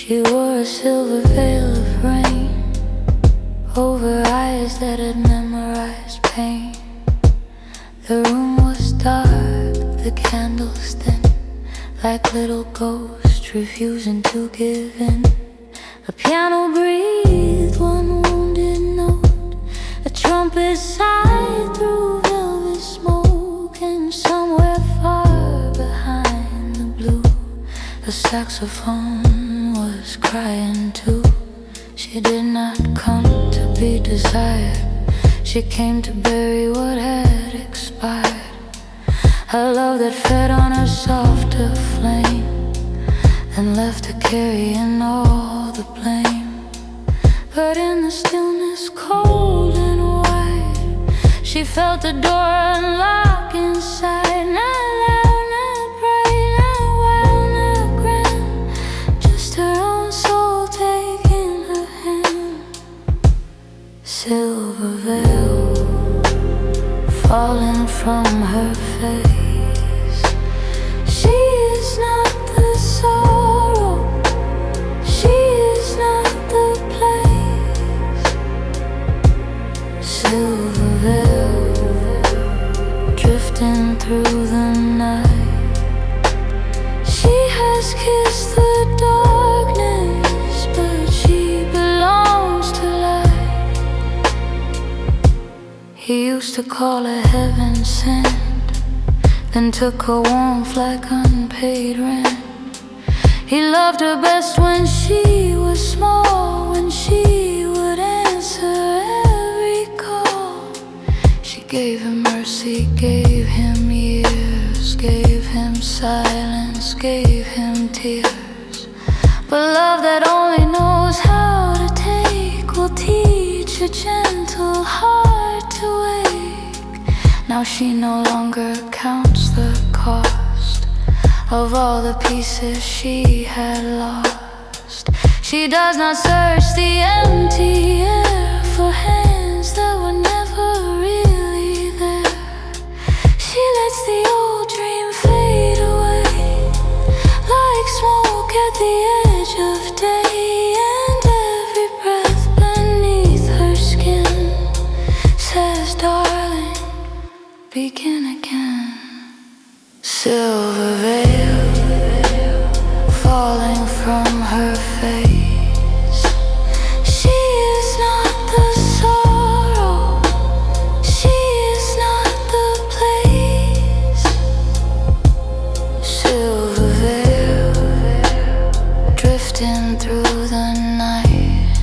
She wore a silver veil of rain over eyes that had memorized pain. The room was dark, the candles thin, like little ghosts refusing to give in. A piano breathed one wounded note, a trumpet sighed through velvet smoke, and somewhere far behind the blue, a saxophone was crying too. She did not come to be desired, she came to bury what had expired. A love that fed on a softer flame and left her carrying all the blame. But in the stillness, cold and wide, she felt the door unlock inside. Not loud, not bright, not wild, not grand, just her own soul taking her hand. Silver veil falling from her face. She is not the sorrow, she is not the place. Silver veil drifting through the night. She has kissed the darkness, but she belongs to light. He used to call her heaven sent, then took her warmth like unpaid rent. He loved her best when she was small, when she would answer every call. She gave him mercy, gave him years, gave him silence, gave him tears. But love that only knows how to take will teach a gentle heart to wake. Now she no longer counts the cost of all the pieces she had lost. She does not search the empty air for hands that were never really there. She lets the old dream fade away like smoke at the edge of day, and every breath beneath her skin says, darling, begin again. Silver veil falling from her face. She is not the sorrow, she is not the place. Silver veil drifting through the night.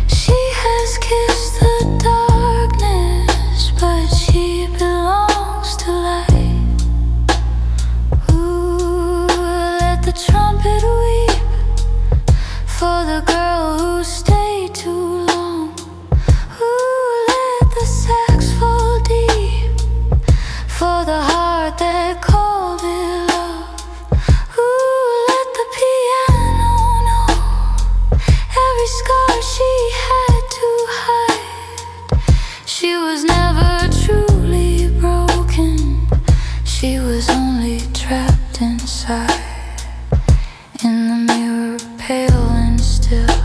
She has kissed the darkness, but she belongs to light. Trumpet weep for the girl who stayed too long. Ooh, let the sax fall deep for the heart that called it love. Ooh, let the piano know every scar she had to hide. She was never truly broken, she was only trapped inside. In the mirror, pale and still,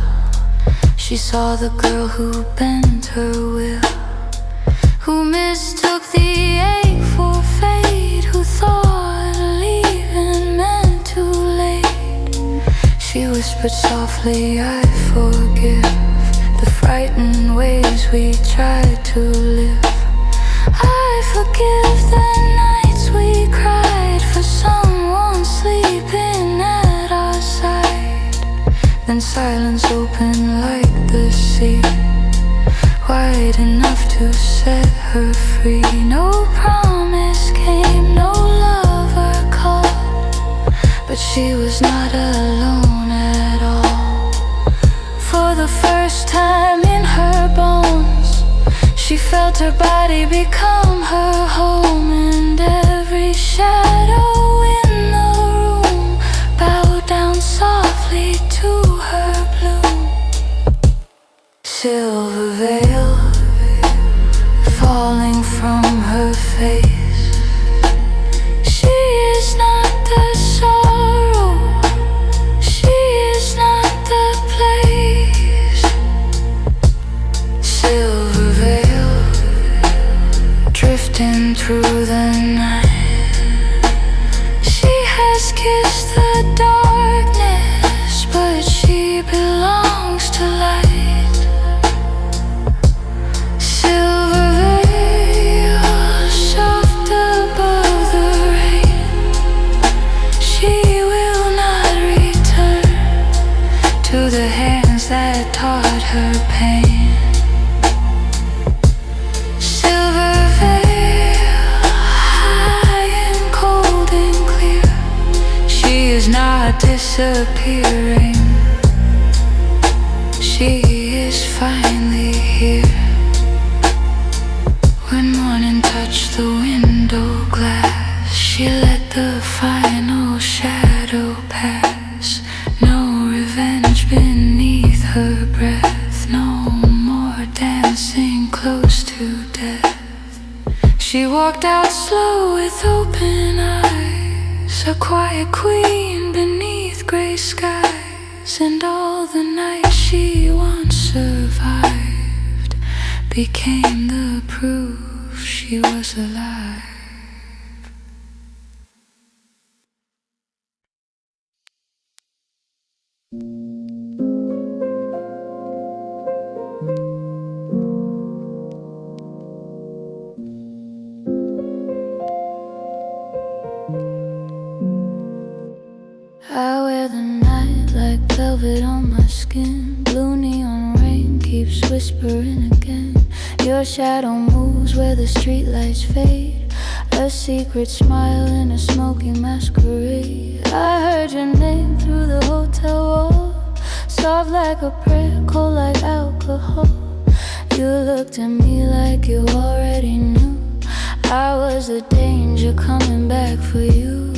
she saw the girl who bent her will, who mistook the ache for fate, who thought leaving meant too late. She whispered softly, I forgive the frightened ways we tried to live. I forgive the nights we cried for someone sleeping at our side. Then silence opened like the sea, wide enough to set her free. No promise came, no lover called, but she was not alone at all. For the first time in her bones, she felt her body become her home, and every shadow in the room bowed down softly to her bloom. Silver veil falling from her face. She is not the sorrow, she is not disappearing. She is finally here. When morning touched the window glass, she let the final shadow pass. No revenge beneath her breath, no more dancing close to death. She walked out slow with open eyes, a quiet queen beneath gray skies. And all the nights she once survived became the proof she was alive. I wear the night like velvet on my skin. Blue neon rain keeps whispering again. Your shadow moves where the streetlights fade. A secret smile in a smoky masquerade. I heard your name through the hotel wall, soft like a prayer, cold like alcohol. You looked at me like you already knew I was the danger coming back for you.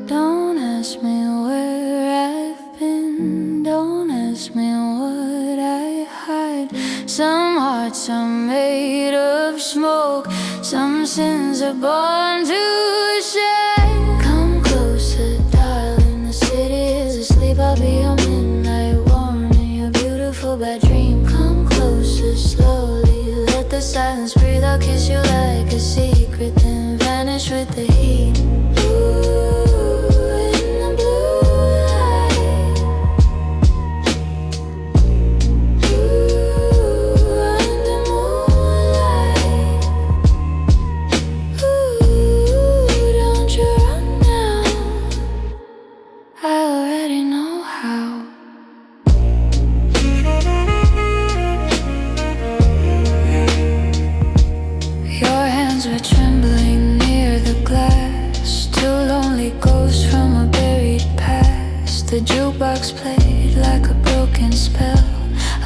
Don't ask me where I've been, don't ask me what I hide. Some hearts are made of smoke, some sins are born to shine. Come closer, darling, the city is asleep. I'll be your midnight warning, your beautiful bad dream. Come closer, slowly, let the silence breathe. I'll kiss you like a secret, then vanish with the heat. The jukebox played like a broken spell,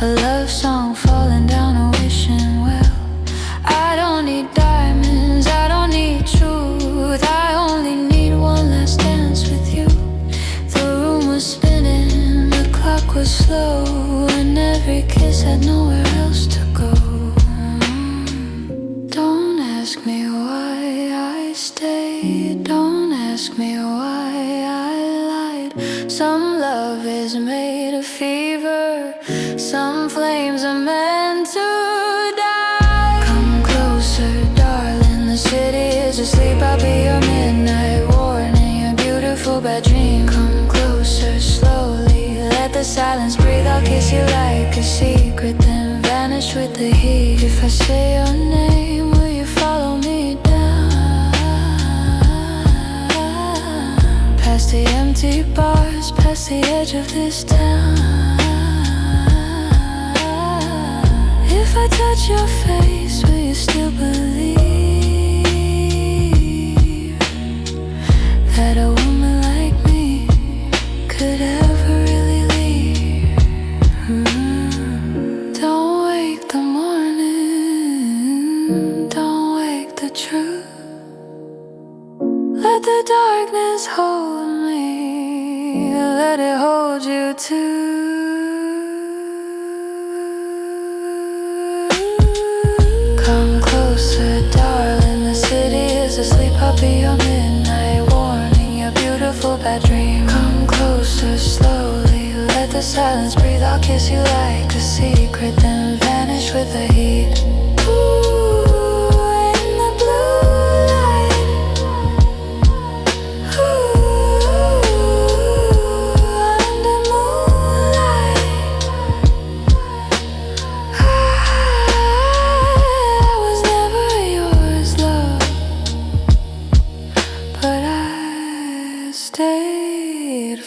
a love song falling down a wishing well. I don't need diamonds, I don't need truth, I only need one last dance with you. The room was spinning, the clock was slow, and every kiss had nowhere else to go. Don't ask me why I stayed, don't ask me why I lied. Some love is made of fever, some flames are meant to die. Come closer, darling, the city is asleep. I'll be your midnight warning, your beautiful bad dream. Come closer, slowly, let the silence breathe. I'll kiss you like a secret, then vanish with the heat. If I say your name, will you follow me down? Past the empty bars, past the edge of this town. If I touch your face, will you still believe that a woman like me could ever really leave? Don't wake the morning, don't wake the truth. Let the darkness hold me, let it hold you too. Come closer, darling, the city is asleep. I'll be your midnight warning, your beautiful bad dream. Come closer, slowly, let the silence breathe. I'll kiss you like a secret, then vanish with the heat.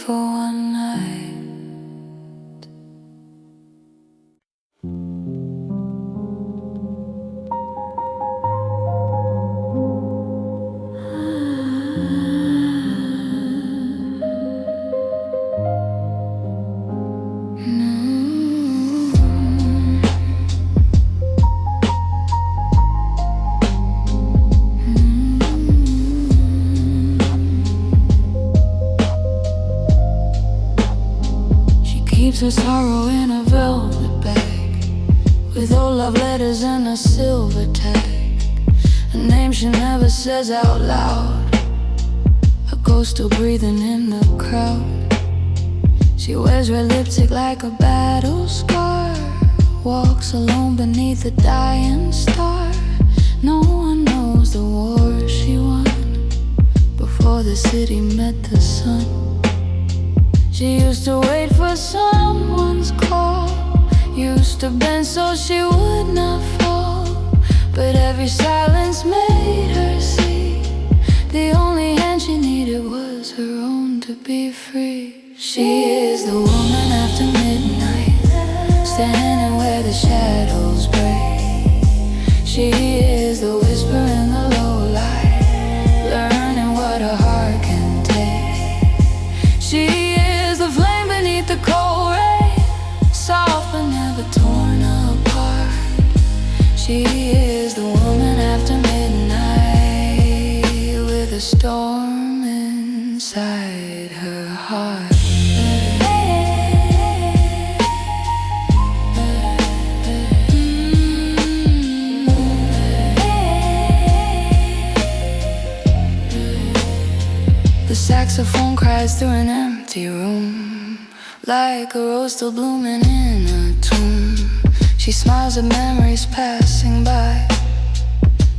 For one night. keeps her sorrow in a velvet bag, with old love letters and a silver tag, a name she never says out loud, a ghost still breathing in the crowd. She wears red lipstick like a battle scar, walks alone beneath a dying star. No one knows the war she won before the city met the sun. She used to wait for someone's call, used to bend so she would not fall, but every silence made her see the only hand she needed was her own to be free. She is the woman after midnight, standing where the shadows break. She is the whisper in the low light, learning what a heart can take. She is the flame beneath the cold rain, soft but never torn apart. She is the woman after midnight, with a storm inside her heart. The saxophone cries through an empty room, like a rose still blooming in a tomb. She smiles at memories passing by,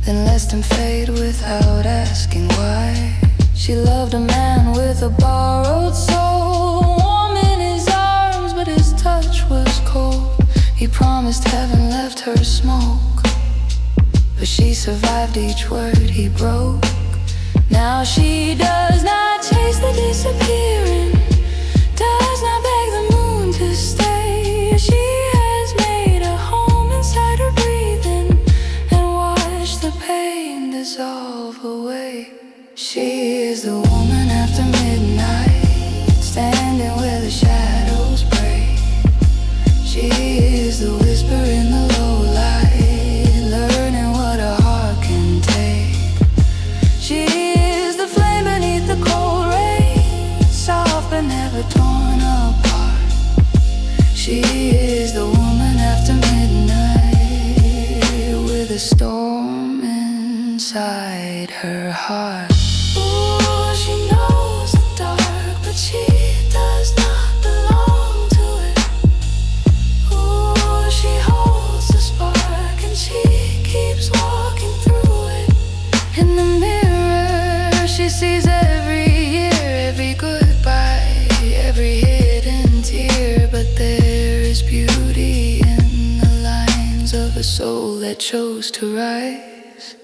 then lets them fade without asking why. She loved a man with a borrowed soul, warm in his arms but his touch was cold. He promised heaven, left her smoke, but she survived each word he broke. Now she does not chase the disappearing, does not beg the moon to stay. She has made a home inside her breathing, and watched the pain dissolve away. She is the woman after midnight, standing where the shadows break. She is the whisper in the low light, learning what a heart can take. She is the flame beneath the cold rain, soft but never torn apart. She is the woman after midnight, with a storm inside her heart. Ooh, she knows the dark, but she does not belong to it. Ooh, she holds the spark and she keeps walking through it. In the mirror she sees every year, every goodbye, every hidden tear. But there is beauty in the lines of a soul that chose to rise.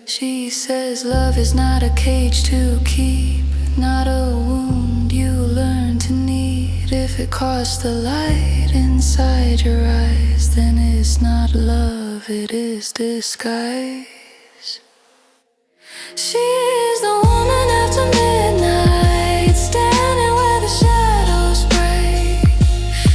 She says love is not a cage to keep, not a wound you learn to need. If it costs the light inside your eyes, then it's not love, it is disguise. She is the woman after midnight, standing where the shadows break.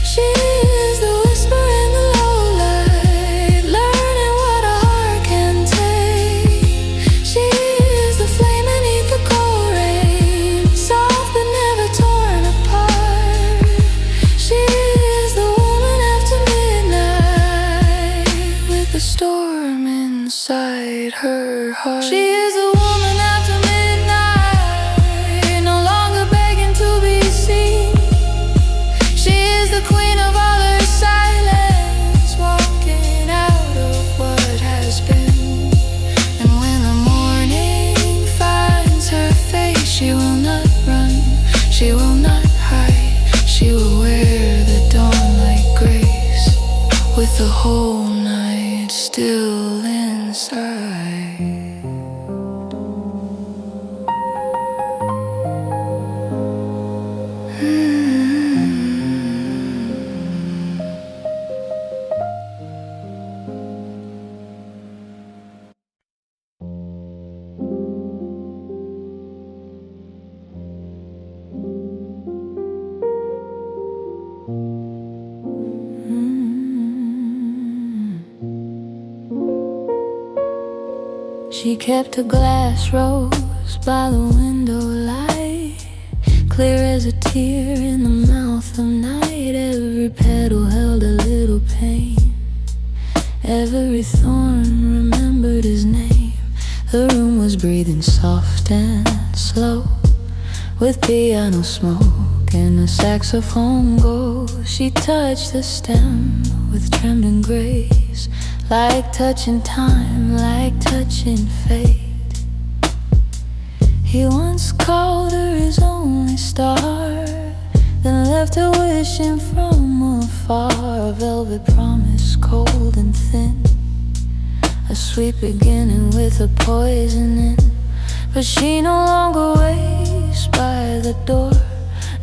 She is the whisper in the low light, learning what a heart can take. She is the flame beneath the cold rain, soft but never torn apart. She is the woman after midnight, with the storm inside her heart. She is the woman after midnight, no longer begging to be seen. She is the queen of all her silence, walking out of what has been. And when the morning finds her face, she will not run, she will not hide. She will wear the dawn like grace, with the whole night still inside. She kept a glass rose by the window light, clear as a tear in the mouth of night. Every petal held a little pain. Every thorn remembered his name. The room was breathing soft and slow, with piano smoke and a saxophone glow. She touched the stem with trembling grace, like touching time, like touching fate. He once called her his only star, then left her wishing from afar. A velvet promise, cold and thin, a sweet beginning with a poison in. But she no longer waits by the door,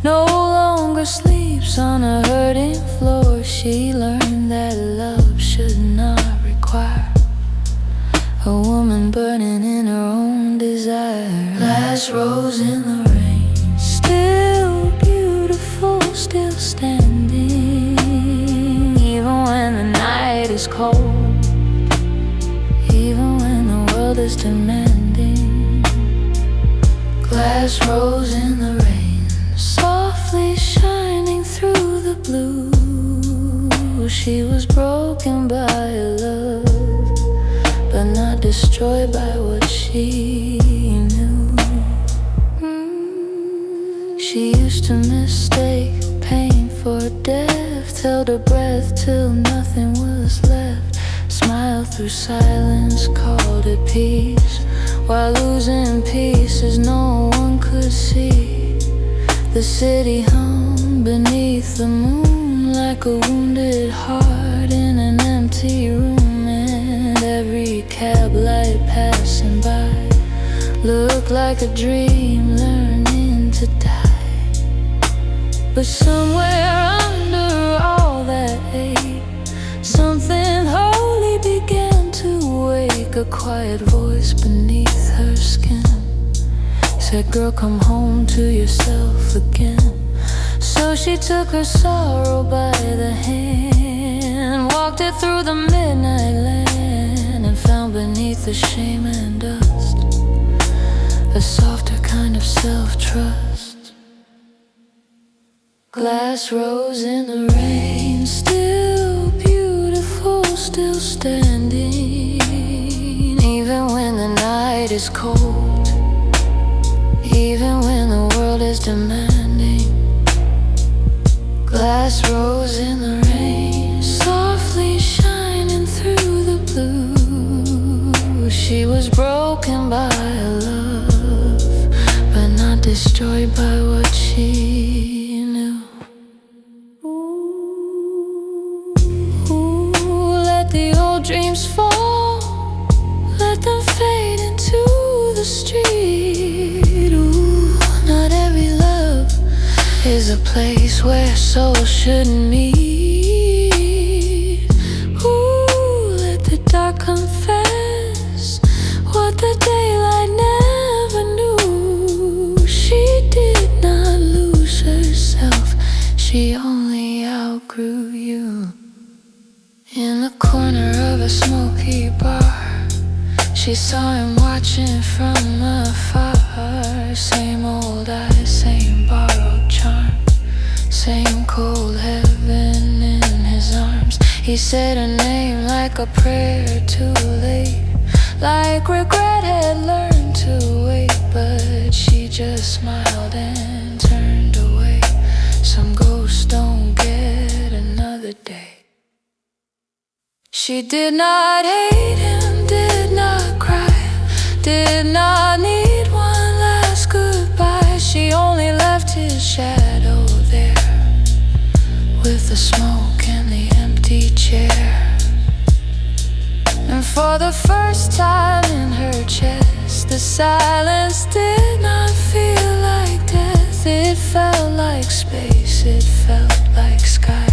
no longer sleeps on a hurting floor. She learned that love should not require a woman burning in her own desire. Last rose in the rain, still beautiful, still standing, even when the night is cold, even when the world is demanding. Glass rose in the rain, softly shining through the blue. She was broken by love, but not destroyed by what she knew. She used to mistake pain for death, held her breath till nothing was left, smiled through silence, called it peace, while losing pieces no one could see. The city hung beneath the moon like a wounded heart in an empty room, and every cab light passing by looked like a dream learning to die. But somewhere under all that hate, something holy began to wake. A quiet voice beneath her skin said, "Girl, come home to yourself again." So she took her sorrow by the hand, walked it through the midnight land, and found beneath the shame and dust a softer kind of self-trust. Glass rose in the rain, still beautiful, still standing, even when the night is cold, even when the world is demanding. Glass rose in the rain, softly shining through the blue. She was broken by love, but not destroyed by what she knew. Ooh, let the old dreams fall, let them fade into the street. Ooh, not every love is a place where souls shouldn't meet. Ooh, let the dark confess what the daylight never knew. She did not lose herself, she only outgrew you. In the corner of a smoky bar, she saw him watching from afar. Same old eyes, same borrowed charm, same cold heaven in his arms. He said her name like a prayer too late, like regret had learned to wait. But she just smiled and turned away. Some ghosts don't get another day. She did not hate him, did not cry, did not need one last goodbye. She only left his shadow there, with the smoke and the empty chair. And for the first time in her chest, the silence did not feel like death. It felt like space, it felt like sky,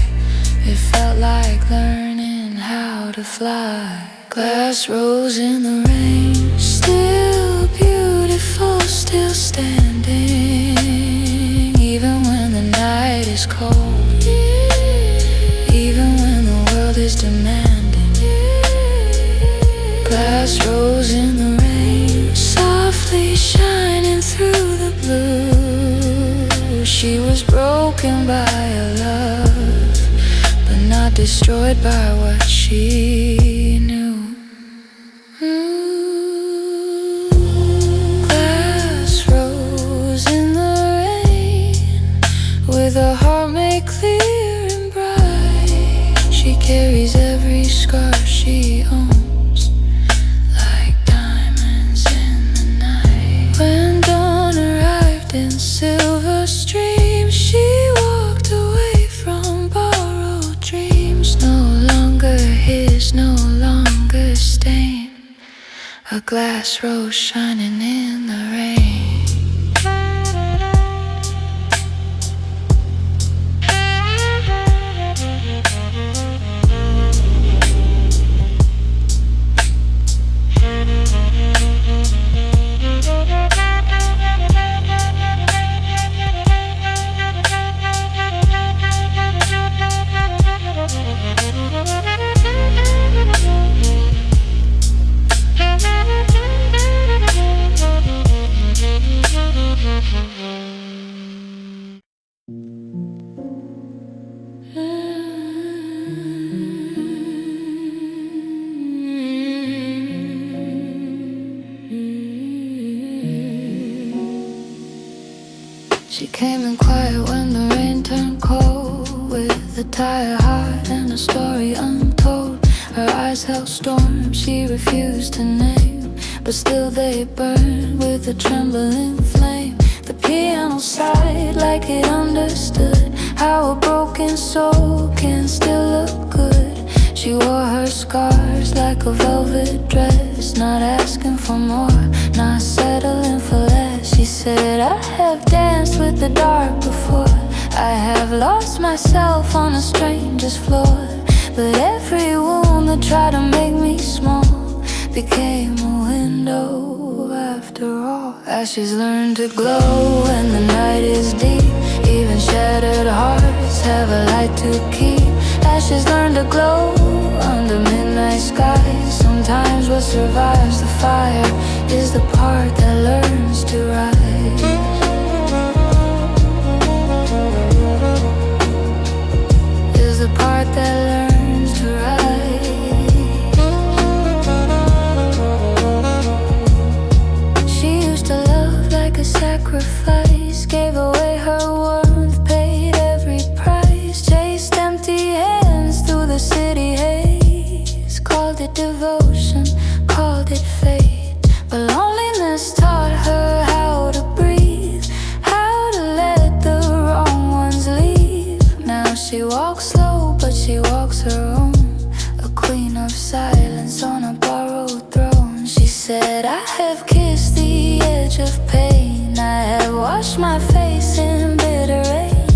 it felt like learning how to fly. Glass rose in the rain, still beautiful, still standing, even when the night is cold, even when the world is demanding. Glass rose in the rain, softly shining through the blue. She was broken by a love, but not destroyed by what she knew. Glass rose in the rain, with a heart made clear and bright. She carries every scar she owns, like diamonds in the night. When dawn arrived in silver streams, she walked away from borrowed dreams. No longer his, no longer stained, a glass rose shining in the rain. She came in quiet when the rain turned cold, with a tired heart and a story untold. Her eyes held storms she refused to name, but still they burned with a trembling flame. The piano sighed like it understood how a broken soul can still look good. She wore her scars like a velvet dress, not asking for more, not settling for less. She said, I have danced with the dark before, I have lost myself on a stranger's floor, but every wound that tried to make me small became a window after all. Ashes learn to glow when the night is deep, even shattered hearts have a light to keep. Ashes learn to glow under midnight skies. Sometimes what survives the fire is the part that learns to rise. Is the part that learns to rise. She used to love like a sacrifice, gave away her warmth, paid every price, chased empty hands through the city haze, called it devotion, called it fate, but loneliness taught her how to breathe, how to let the wrong ones leave. Now she walks slow, but she walks her own, a queen of silence on a borrowed throne. She said, I have kissed the edge of pain, I have washed my face in bitter rain,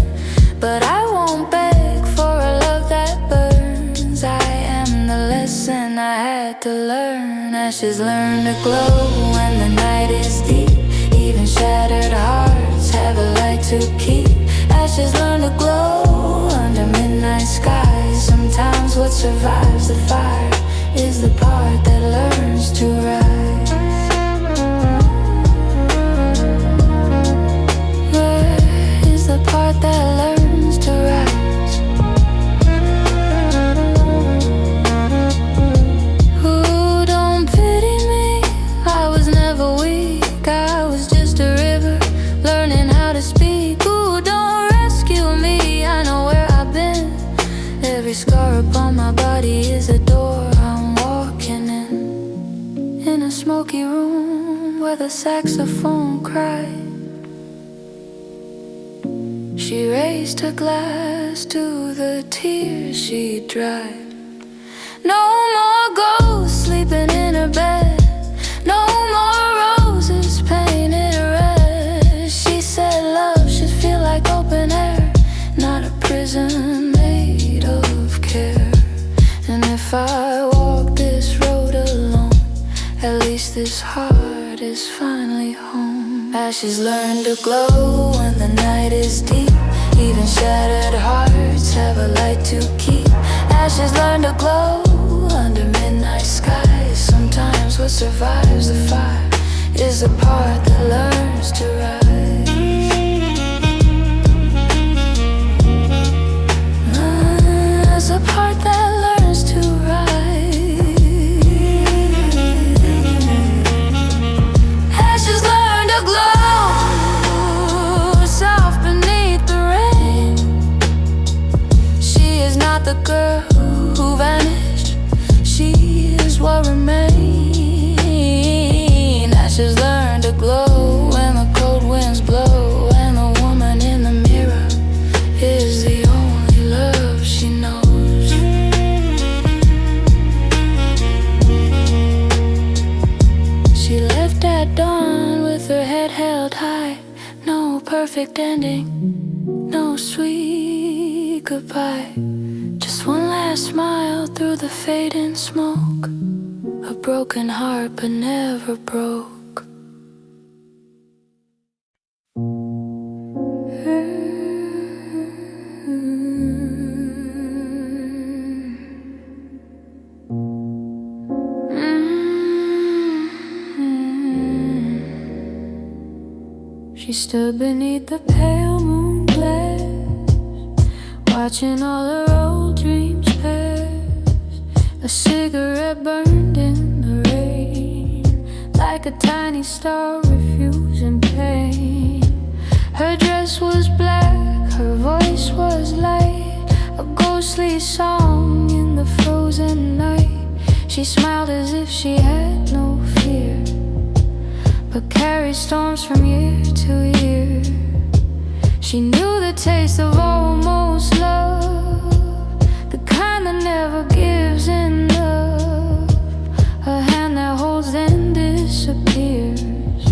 but I won't beg for a love that burns. I am the lesson I had to learn. Ashes learn to glow when the night is deep, even shattered hearts have a light to keep. Ashes learn to glow under midnight skies. Sometimes what survives the fire is the part that learns to rise. Where is the part that learns to rise? Ooh, don't pity me, I was never weak, I was just a river learning how to speak. Ooh, don't rescue me, I know where I've been. Every scar upon my body is a door I'm walking in a smoky room where the saxophone cried. She raised her glass to the tears she dried. No more ghosts sleeping in her bed, no more roses painted red. She said love should feel like open air, not a prison made of care. And if I walk this road alone, at least this heart is finally home. Ashes learn to glow when the night is deep, even shattered hearts have a light to keep. Ashes learn to glow under midnight skies. Sometimes what survives the fire is the part that learns to rise. perfect ending, no sweet goodbye. Just one last smile through the fading smoke. A broken heart but never broke. She stood beneath the pale moon glass, watching all her old dreams pass. A cigarette burned in the rain, like a tiny star refusing pain. Her dress was black, her voice was light, a ghostly song in the frozen night. She smiled as if she had no fear, but carried storms from year to year. She knew the taste of almost love, the kind that never gives enough. A hand that holds then disappears,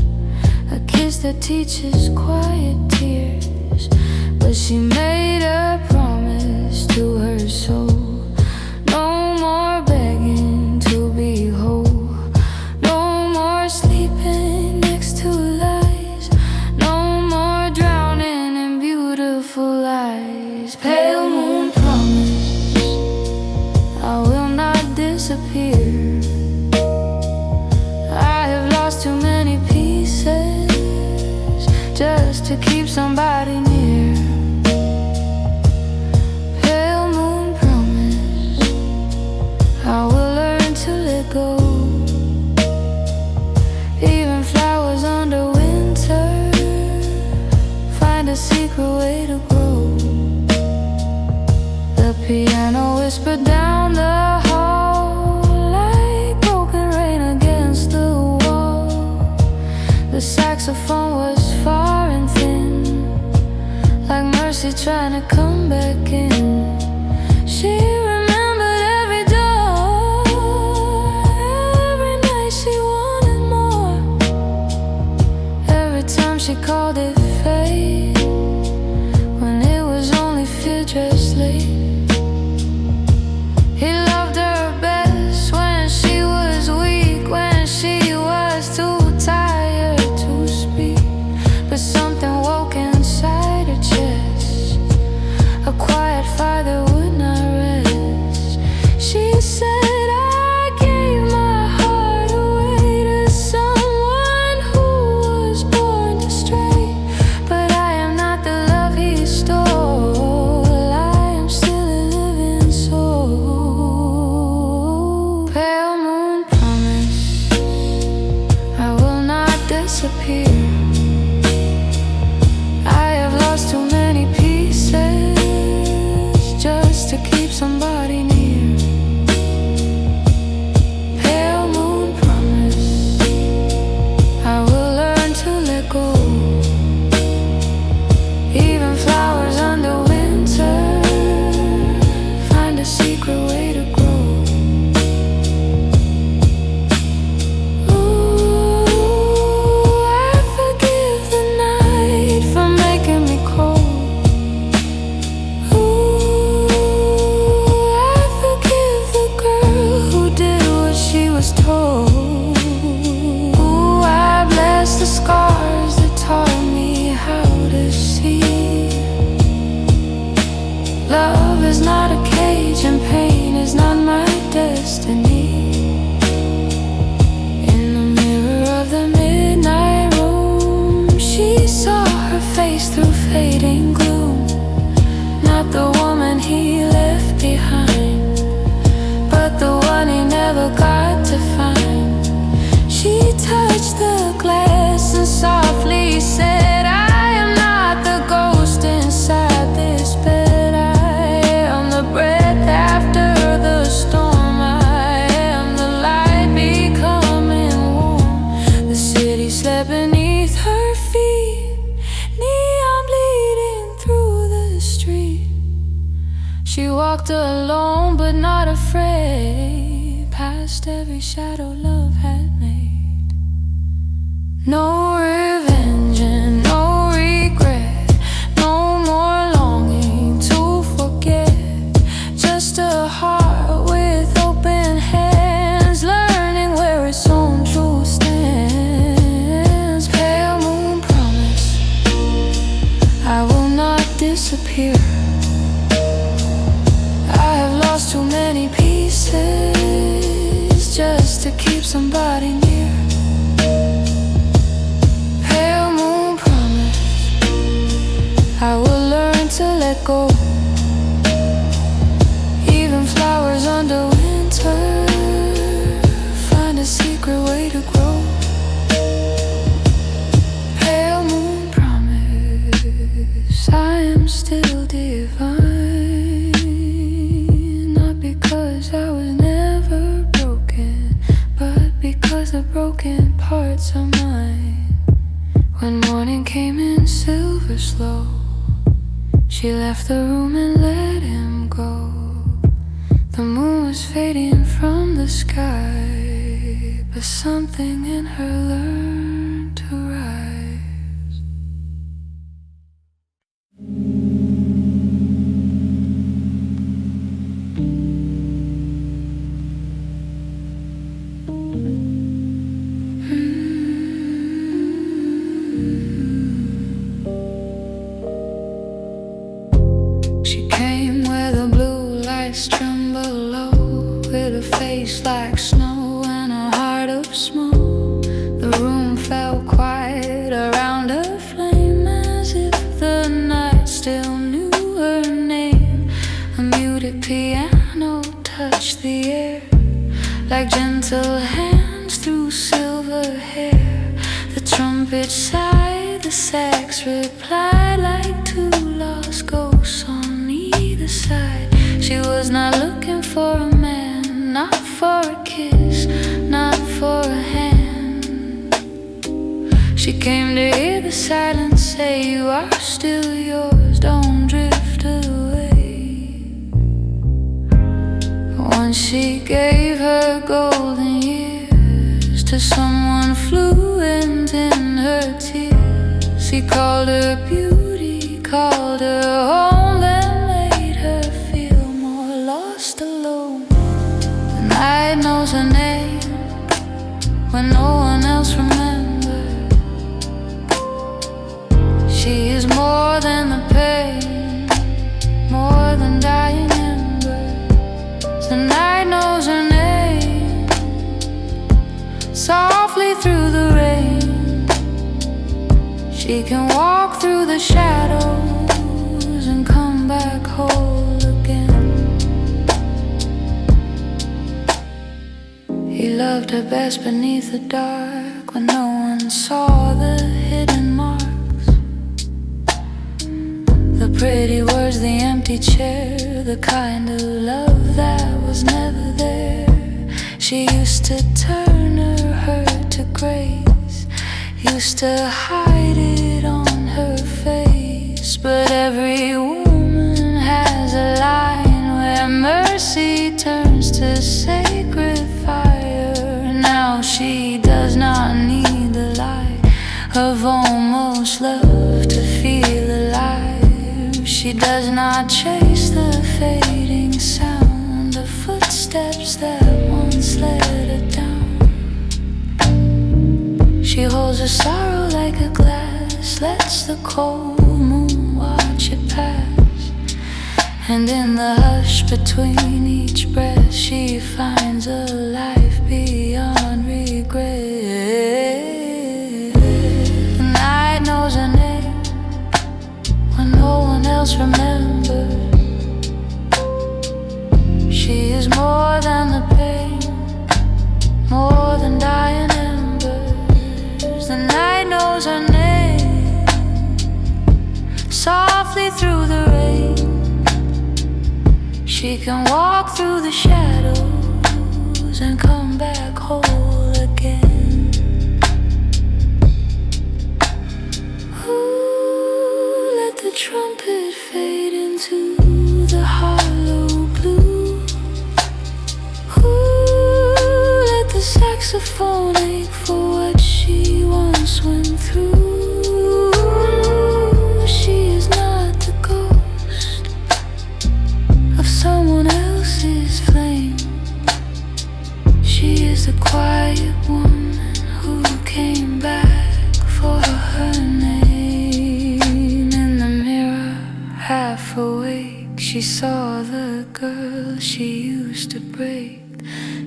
a kiss that teaches quiet tears. But she made a promise to her soul, no more begging to be whole, no more sleeping next to lies, no more drowning in beautiful lies. Pale moon promise, I will not disappear. I have lost too many pieces just to keep somebody near. Pale moon promise, I will learn to let go. Even flowers under winter find a secret way to grow. The piano whispered down the hall like broken rain against the wall. The saxophone was far and thin, like mercy trying to come back in. She remembered every door, every night she wanted more. Every time she called it fate, when it was only fear dressed late. He loved her best when she was weak, when she was too tired to speak. But something woke inside her chest, a quiet fire that would not rest. She said, I gave my heart away to someone who was born to stray. But I am not the love he stole, I am still a living soul. Pale moon promise, I will not disappear. I have lost too many pieces just to keep somebody near. Pale moon promise, I will learn to let go. Even flowers under winter find a secret way to grow. Ooh, I forgive the night for making me cold. Ooh, I forgive the girl who did what she was told. Ooh, I bless the scars that taught me how to see. Love is not a cage and pain is not my destiny. In the mirror of the midnight room, she saw her face through fading gloom. Not the woman he left behind, but the one he never got to find. She touched the glass and softly said, I am not the ghost inside this bed. I am the breath after the storm. I am the light becoming warm. The city slept beneath her feet, neon bleeding through the street. She walked alone but not afraid, past every shadow love had made. No revenge and no regret, promises just to keep somebody near. Pale moon promise, I will learn to let go. Even flowers under winter find a secret way to grow. Pale moon promise, I am still divine. Not because I was never broken, but because the broken parts are mine. When morning came in silver slow, she left the room and let him go. The moon was fading from the sky, but something in her learned to rise. She came where the blue lights tremble low, with a face like snow and a heart of smoke. The room felt quiet around her flame, as if the night still knew her name. A muted piano touched the air, like gentle hands through silver hair. The trumpet sighed, the sax replied, like two lost ghosts on either side. She was not looking for a man, not for a kiss, not for a hand. She came to hear the silence say, you are still yours, don't drift away. Once she gave her golden years to someone fluent in her tears. He called her beauty, called her home, then made her feel more lost alone. The night knows her name when no one else remembers. She is more than the pain, more than dying embers. The night knows her name, softly through the rain. She can walk through the shadows and come back whole again. He loved her best beneath the dark, when no one saw the hidden marks. The pretty words, the empty chair, the kind of love that was never there. She used to turn her hurt to grace, used to hide it on her face. But every woman has a line where mercy turns to sacred fire. Now she does not need the light of almost love to feel alive. She does not chase the fading sound of footsteps that once led her down. She holds her sorrow like a glass, lets the cold moon watch it pass. And in the hush between each breath, she finds a life beyond regret. The night knows her name when no one else remembers. She is more than the pain, more than dying embers. The night knows her name, softly through the rain. She can walk through the shadows and come back whole again. Ooh, let the trumpet fade into the hollow blue. Ooh, let the saxophone ache for what she once went through. She is not the ghost of someone else's flame. She is the quiet woman who came back for her name. In the mirror, half awake, awake, she saw the girl she used to break.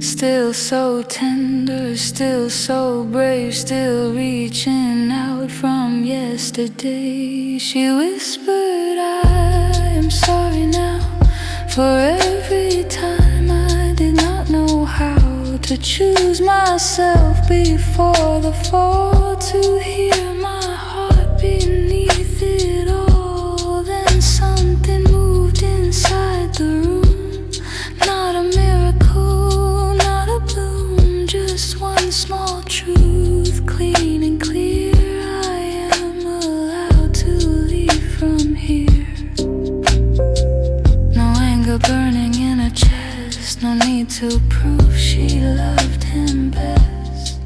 Still so tender, still so brave, still reaching out from yesterday. She whispered, I am sorry now for every time I did not know how to choose myself before the fall, to hear my heart beneath it all. Then something moved inside the room, not a miracle, not a bloom, just one small truth, clean and clear. I am allowed to leave from here. No anger burning in her chest, no need to prove she loved him best.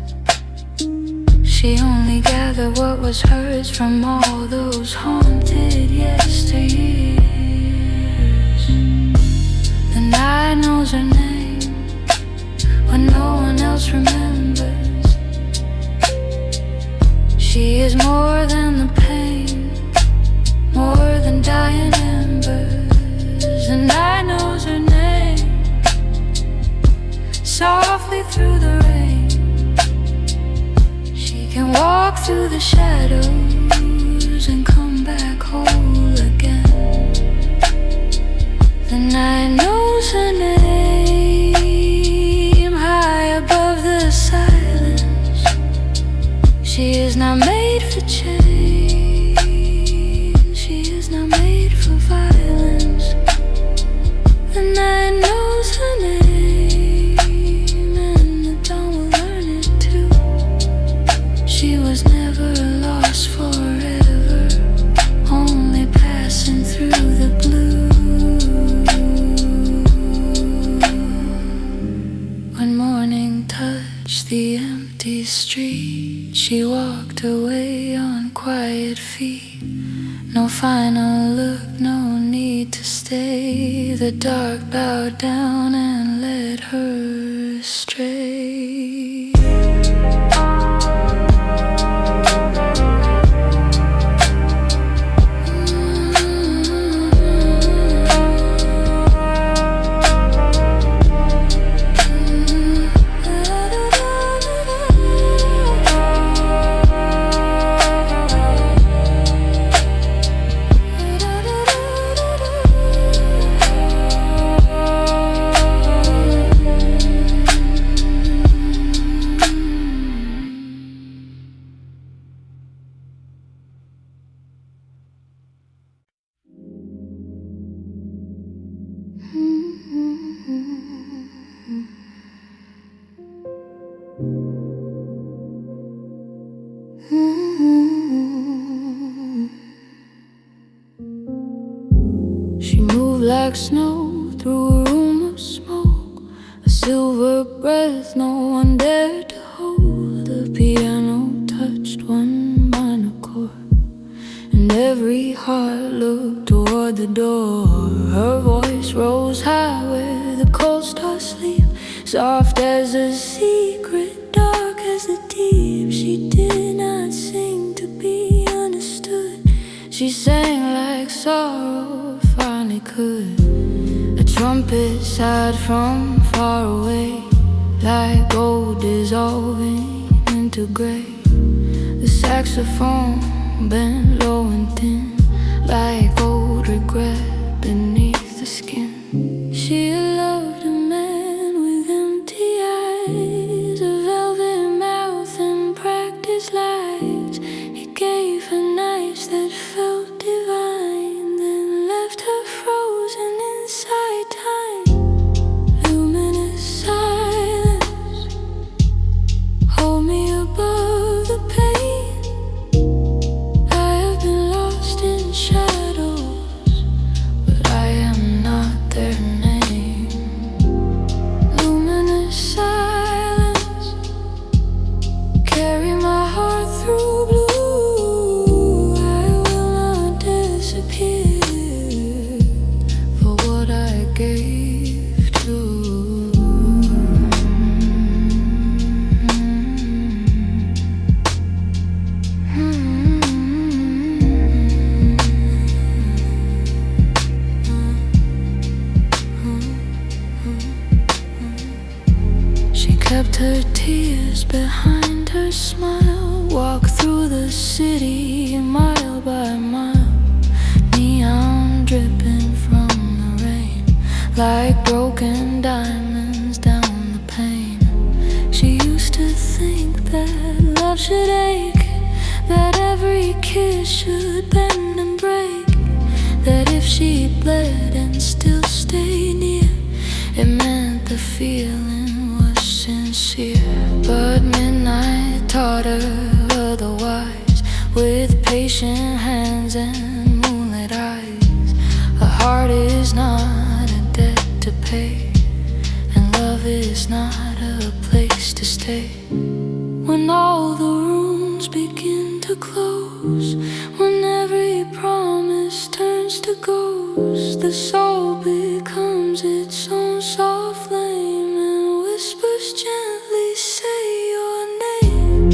She only gathered what was hers from all those haunted yesteryears. The night knows her name when no one else remembers. She is more than the pain, more than dying embers. The night knows her name, softly through the rain. She can walk through the shadows and come back whole again. The night knows her name, high above the silence. She is not made for change, she is not made for violence. The night knows her name, and the dawn will learn it too. She was never lost forever, only passing through the blue. When morning touched the empty street, she walked away on quiet feet. No final look, no need to stay. The dark bowed down and led her astray. She moved like snow through a room of smoke, a silver breath no one dared to hold. The piano touched one minor chord, and every heart looked toward the door. Her voice rose high where the cold stars sleep, soft as a secret, dark as the deep. She did not sing to be understood, she sang like sorrow finally could. A trumpet sighed from far away, like gold dissolving into gray. The saxophone bent low and thin, like old regret beneath the skin. She loved a man with empty eyes, a velvet mouth and practiced lies. He gave her nights that felt divine, then left her frozen inside time. Luminous silence, hold me above the pain. I have been lost in shadows, tucked her tears behind her smile. Walked through the city mile by mile, neon dripping from the rain, like broken diamonds down the pane. She used to think that love should ache, that every kiss should bend and break, that if she bled and still stayed near, it meant the feeling was sincere. But midnight taught her otherwise, with patient hands and moonlit eyes. A heart is not a debt to pay, and love is not a place to stay. When all the rooms begin to close, when every promise turns to ghost, the soul becomes its own soft flame and whispers gently, say your name.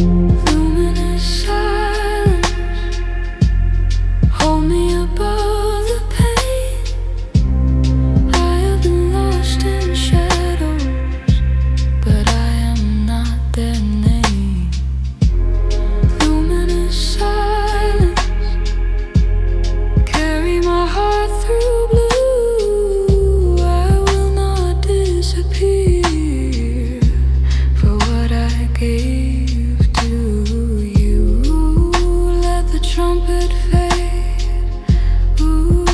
Luminous silence, hold me above the pain. I have been lost in shadows, but I am not their name. Luminous silence, carry my heart through blue. I will not disappear for what I gave to you. Let the trumpet fade, ooh,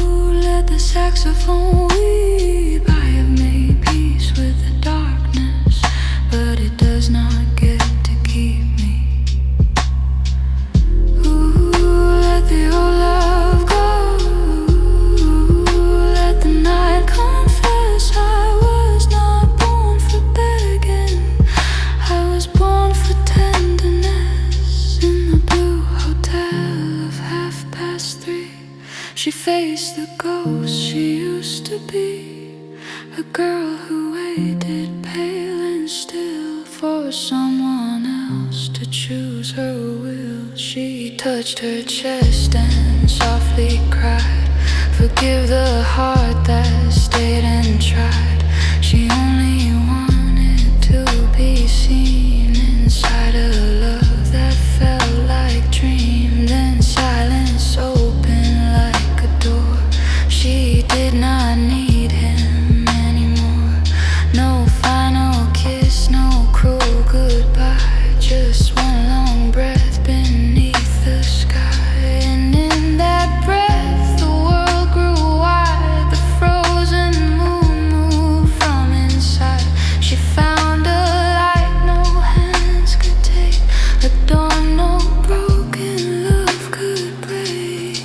let the saxophone weep. I have made peace with the darkness, but it does not get to keep me. Ooh, let the old love go. Ooh, let the night confess I was not born for begging. I was born for tenderness. In the blue hotel of 3:30, she faced the ghost she used to be, a girl who waited pale and still for someone else to choose her will. She touched her chest and softly cried, forgive the heart that stayed and tried. She only wanted to be seen inside a love that felt like dream. Then silence opened like a door. She did not need him anymore. No final kiss, no cruel goodbye, just one long breath beneath the sky. And in that breath the world grew wide, the frozen moon moved from inside. She found a light no hands could take, a dawn no broken love could break.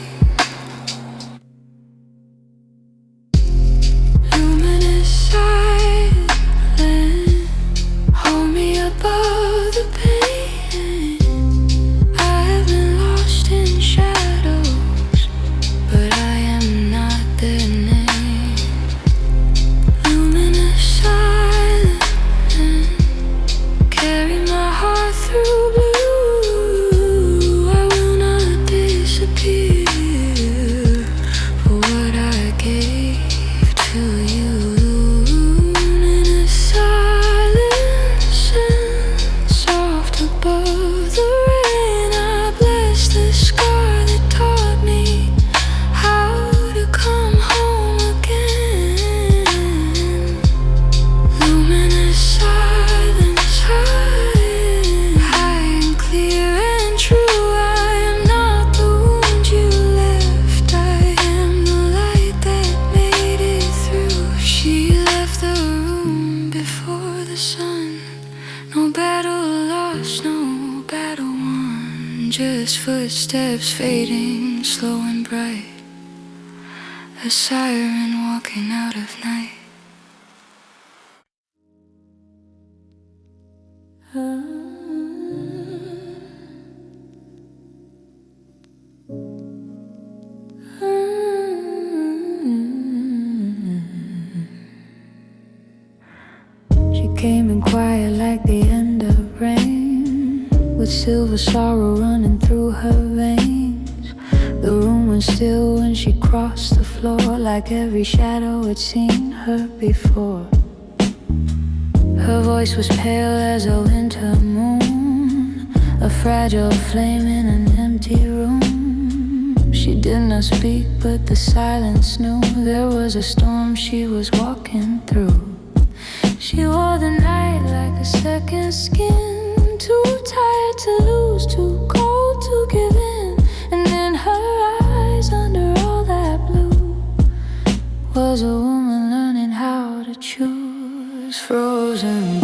Luminous silence, hold me above the pain. I have been lost in shadows, but I am not their name. Luminous silence, carry my heart through blue. I will not disappear for what I gave to you. Luminous silence, soft above the rain. I bless the scar that taught me how to come home again. Luminous silence, high and clear and true. I am not the wound you left, I am the light that made it through. She left the room before the sun. No battle lost, no battle won, just footsteps fading slow and bright, a siren walking out of night. She came in quiet like the end of rain, with silver sorrow running through her veins. The room was still when she crossed the floor, like every shadow had seen her before. Her voice was pale as a winter moon, a fragile flame in an empty room. She did not speak, but the silence knew there was a storm she was walking through. She wore the night like a second skin, too tired to lose, too cold to give in. And in her eyes, under all that blue, was a woman learning how to choose. Frozen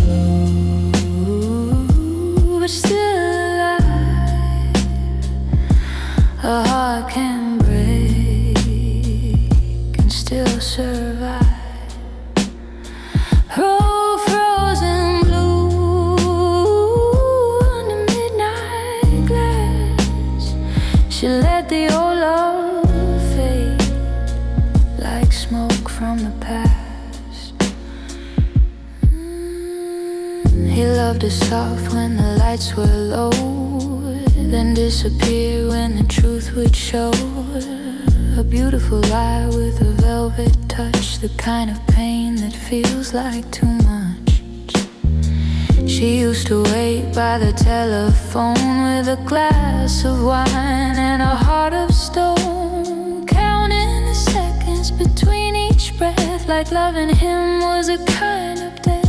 blue, but still alive. A heart can break and still survive. Frozen blue under midnight glass. She let the old love fade like smoke from the past. He loved her soft when the lights were low, then disappear when the truth would show. A beautiful lie with a velvet touch, the kind of pain that feels like too much. She used to wait by the telephone with a glass of wine and a heart of stone, counting the seconds between each breath, like loving him was a kind of death.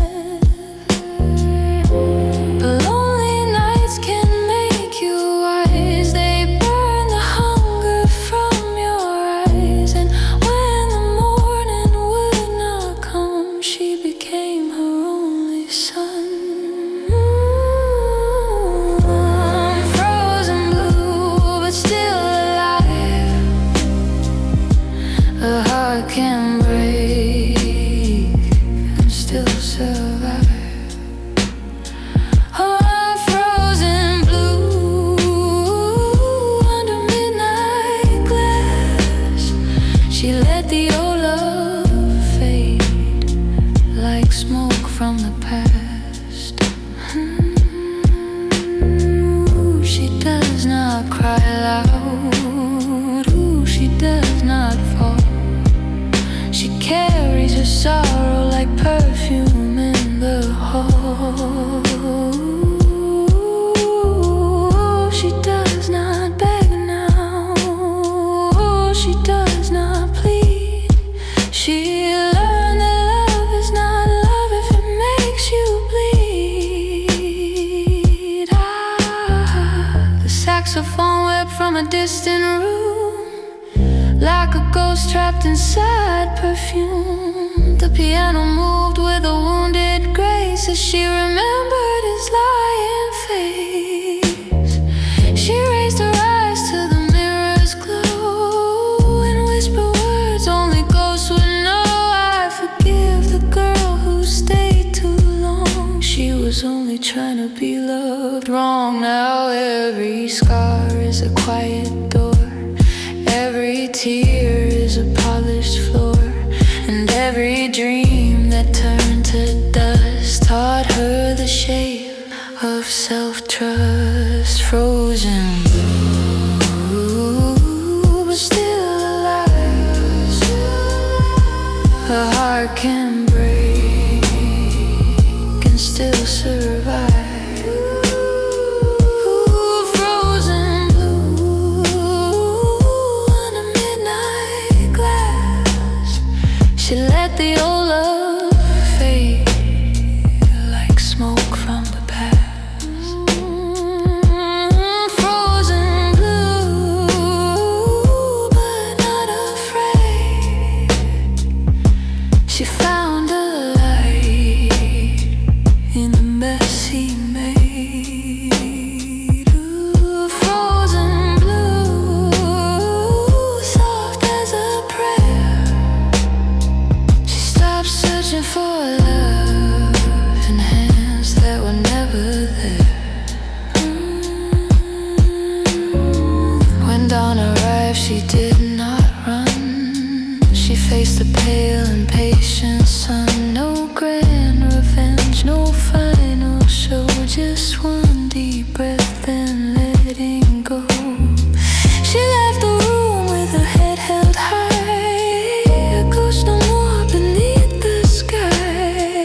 But lonely nights can make you wise. They burn the hunger from your eyes. And when the morning would not come, she became her only son. I'm frozen blue, but still alive. A heart can break and still survive. She let the old love fade like smoke from the past. Ooh, she does not cry loud. Ooh, she does not fall. She carries her sorrow like perfume in the hall. Ooh, she does not beg now. Ooh, she does not plead. She learned that love is not love if it makes you bleed. The saxophone wept from a distant room, like a ghost trapped inside perfume. The piano moved with a wounded grace as she remembered his lying face. She raised her eyes to the mirror's glow and whispered words only ghosts would know. I forgive the girl who stayed too long. She was only trying to be loved wrong. Now every scar is a quiet door, every tear is a polished floor, and every dream that turned to dust taught her the shape of self-trust. Frozen blue, but still alive. Her heart can break and still survive. Ooh, frozen blue under midnight glass. She let the old love fade like smoke from the past. Frozen blue, but not afraid. She found a light in the mess he made. Ooh, frozen blue, soft as a prayer. She stopped searching for love in hands that were never there. When dawn arrived, she did not run. She faced the pale, impatient sun. No grand revenge, no final show. Just one deep breath, then letting go. She left the room with her head held high. A ghost no more beneath the sky.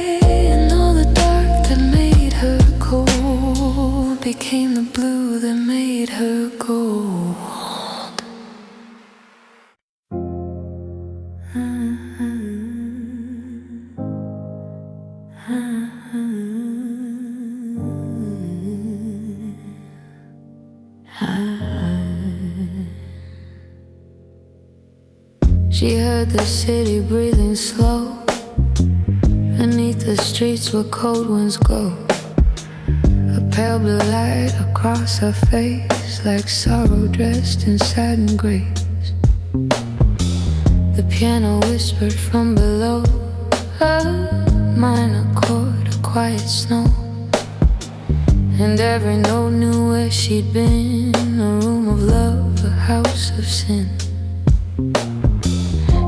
She heard the city breathing slow beneath the streets where cold winds go. A pale blue light across her face, like sorrow dressed in satin grace. The piano whispered from below, a minor chord, a quiet snow. And every note knew where she'd been, a room of love, a house of sin.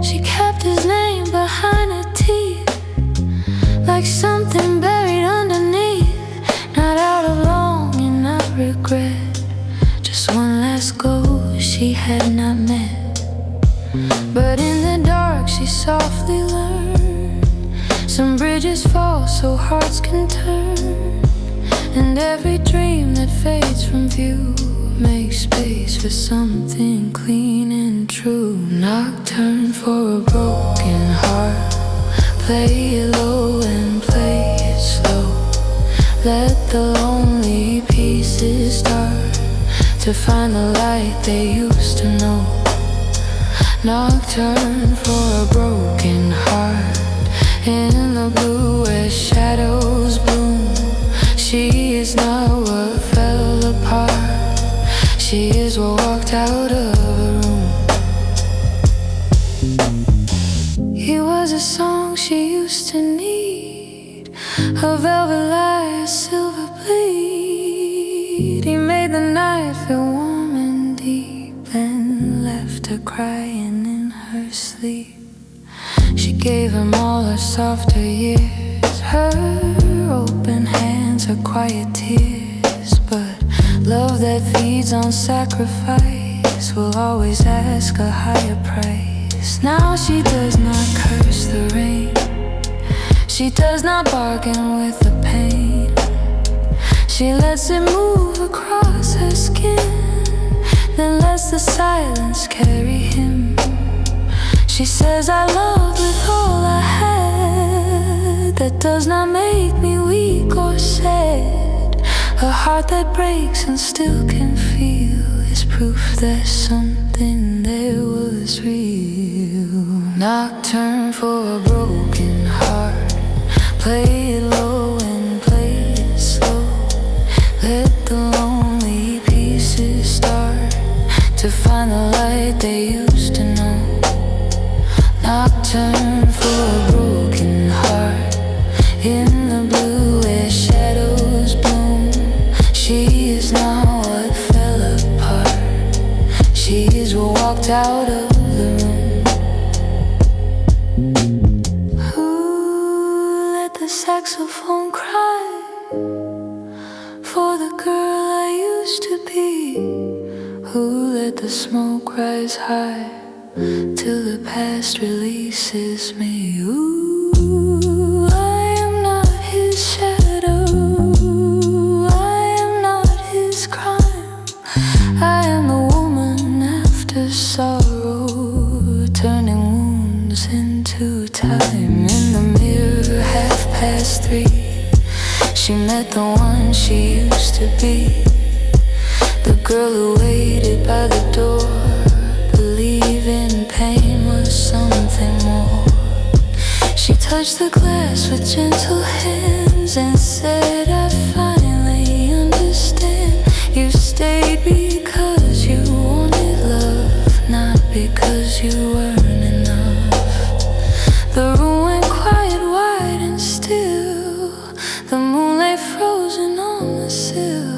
She kept his name behind her teeth, like something buried underneath. Not out of longing, not regret, just one last goal she had not met. But in the dark she softly learned, some bridges fall so hearts can turn. And every dream that fades from view makes space for something clean and true. Nocturne for a broken heart, play it low and play it slow. Let the lonely pieces start to find the light they used to know. Nocturne for a broken heart, in the blue where shadows bloom. She is not what fell apart, she is what walked out of a room. He was a song she used to need, a velvet lie, a silver bleed. He made the night feel warm and deep, and left her crying in her sleep. She gave him all her softer years, her open hands, her quiet tears. But love that feeds on sacrifice will always ask a higher price. Now she does not curse the rain, she does not bargain with the pain. She lets it move across her skin, then lets the silence carry him. She says, I loved with all I had, that does not make me weak or sad. A heart that breaks and still can feel is proof that something there was real. Nocturne for a broken heart, play it low and play it slow. Let the lonely pieces start to find the light they used to know. Nocturne for a broken heart, in the blue where shadows bloom. She is not what fell apart, she is what walked out of the room. Who let the saxophone cry for the girl I used to be? Who let the smoke rise high till the past releases me? Ooh, I am not his shadow, I am not his crime. I am the woman after sorrow, turning wounds into time. In the mirror, 3:30, she met the one she used to be. The girl who waited by the door, believing pain was something more. She touched the glass with gentle hands and said, I finally understand. You stayed because you wanted love, not because you weren't enough. The room went quiet, wide and still. The moon lay frozen on the sill,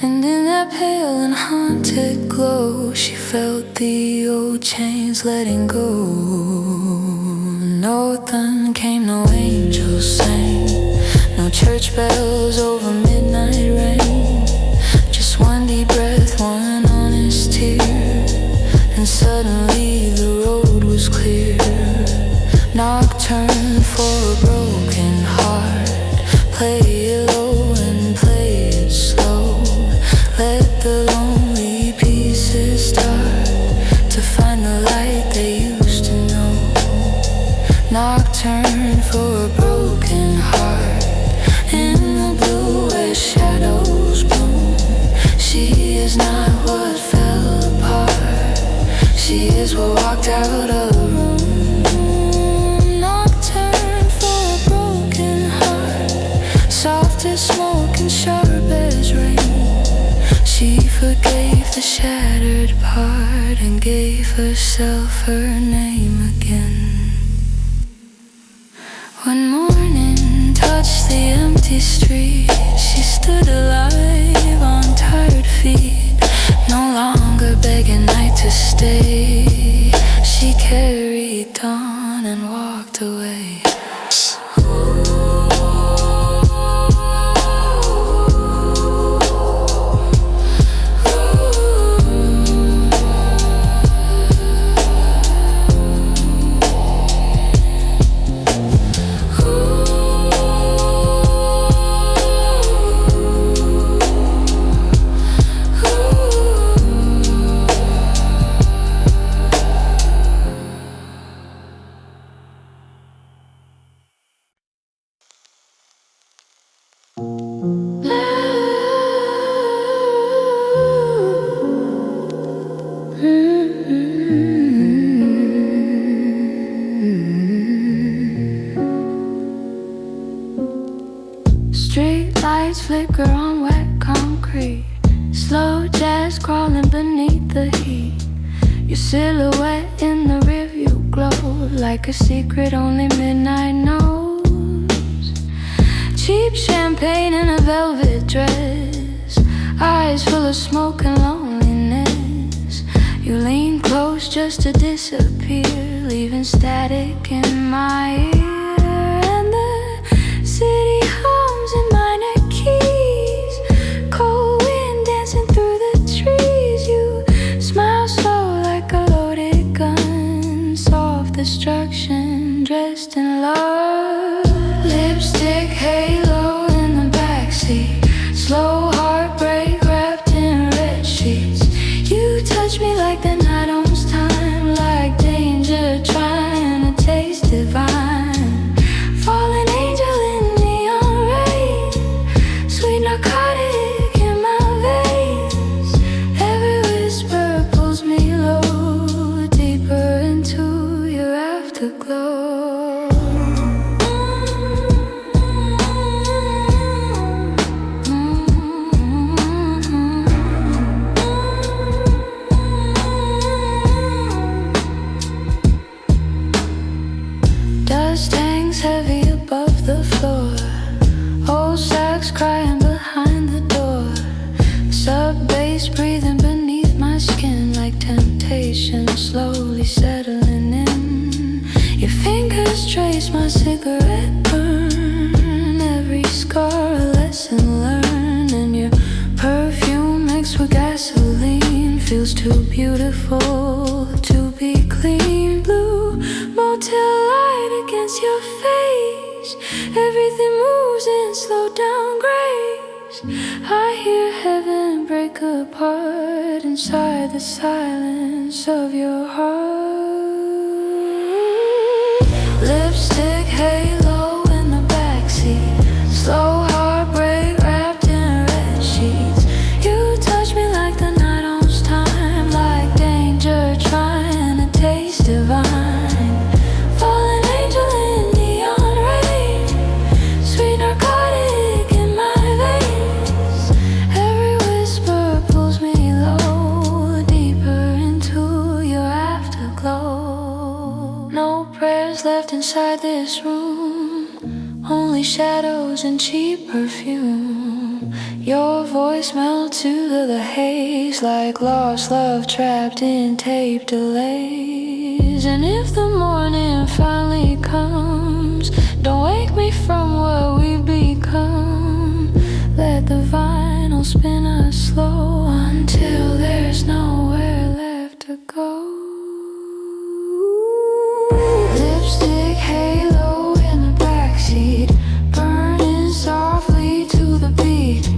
and in that pale and haunted glow, she felt the old chains letting go. No thunder came, no angels sang, no church bells over midnight rain. Just one deep breath, one honest tear, and suddenly the road was clear. Nocturne for a broken heart, play it low and play it slow. Let the lonely pieces start to find the light they used to know. Nocturne for a broken heart, in the blue where shadows bloom. She is not what fell apart, she is what walked out of the room. Nocturne for a broken heart, soft as smoke and sharp as rain. She forgave the shattered part and gave herself her name again. When morning touched the empty street, she stood alive on tired feet, no longer begging night to stay. She carried on and walked away. Street lights flicker on wet concrete, slow jazz crawling beneath the heat. Your silhouette in the rearview glows like a secret only midnight knows. Cheap champagne in a velvet dress, eyes full of smoke and loneliness. You lean close just to disappear, leaving static in my ear. And the city hums in minor keys, cold wind dancing through the trees. You smile slow like a loaded gun, soft destruction dressed in love. Lipstick halo in the backseat, slow heartbreak wrapped in red sheets. You touch me like the night owns time, like danger trying to taste divine. Fallen angel in neon rain, sweet narcotic in my veins. Every whisper pulls me low, deeper into your afterglow. Dust hangs heavy above the floor, old sacks crying behind the door. Sub-bass breathing beneath my skin like temptation slowly settling in. Your fingers trace my cigarette burn, every scar a lesson learned. And your perfume mixed with gasoline feels too beautiful to be clean. Blue motel light against your face, everything moves in slow down grace. I hear heaven break apart inside the silence of your heart. Lipstick halo in the backseat, slow heartbreak wrapped in red sheets. You touch me like the night owns time, like danger trying to taste divine. Fallen angel in neon rain, sweet narcotic in my veins. Every whisper pulls me low, deeper into your afterglow. No prayers left inside this room, only shadows and cheap perfume. Your voice melts to the haze like lost love trapped in tape delays. And if the morning finally comes, don't wake me from what we've become. Let the vinyl spin us slow until there's nowhere left to go. Lipstick halo in the backseat, burning softly to the beat.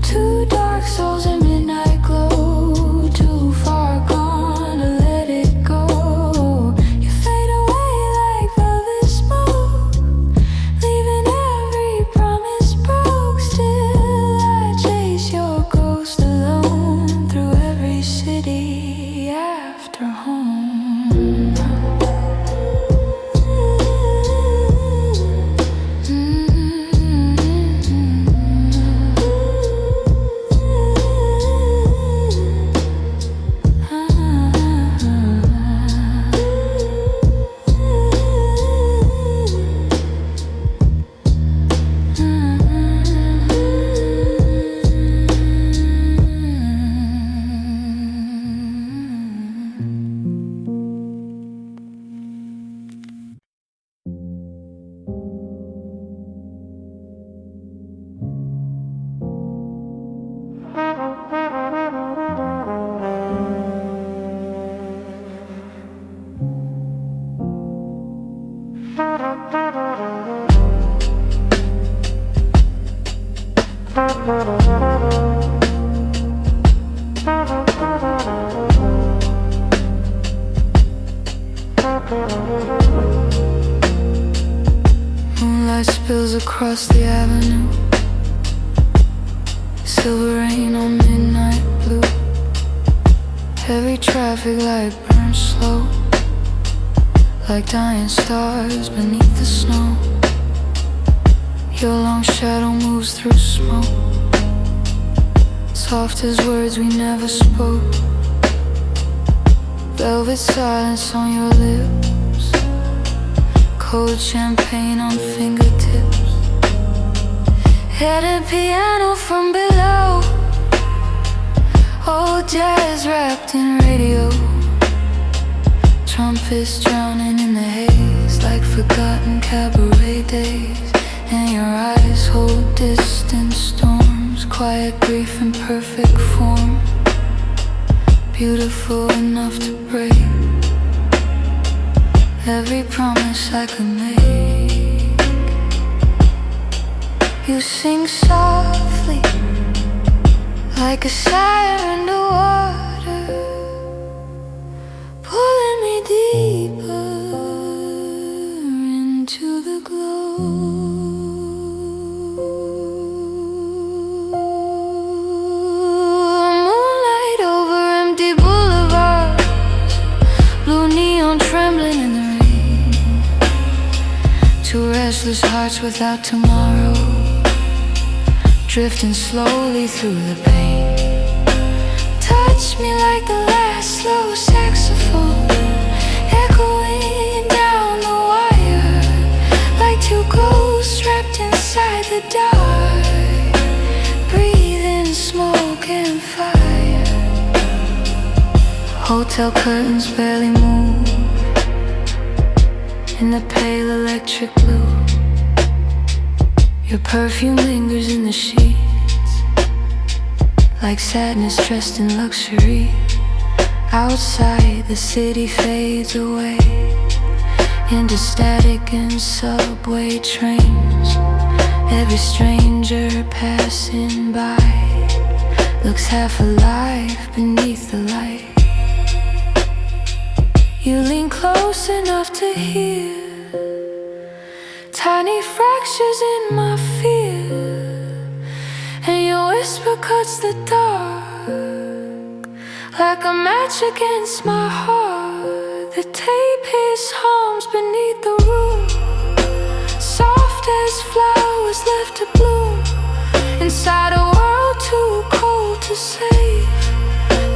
Two dark souls in midnight glow, too far gone to let it go. You fade away like Moonlight spills across the avenue, silver rain on midnight blue. Every traffic light burns slow, like dying stars beneath the snow. Your long shadow moves through smoke, soft as words we never spoke. Velvet silence on your lips, cold champagne on fingertips. Hit a piano from below, old jazz wrapped in radio. Trumpets drowning in the haze, like forgotten cabaret days. And your eyes hold distant storms, quiet grief in perfect form, beautiful enough to break every promise I could make. You sing softly, like a siren to water, pulling me deeper into the glow. Moonlight over empty boulevards, blue neon trembling in the rain. Two restless hearts without tomorrow, drifting slowly through the pain. Touch me like the last slow saxophone, echoing down the wire, like two ghosts trapped inside the dark, breathing smoke and fire. Hotel curtains barely move in the pale electric blue. Your perfume lingers in the sheets, like sadness dressed in luxury. Outside, the city fades away into static and subway trains. Every stranger passing by looks half alive beneath the light. You lean close enough to hear tiny fractures in my fear, and your whisper cuts the dark like a match against my heart. The tape hiss hums beneath the roof, soft as flowers left to bloom inside a world too cold to save,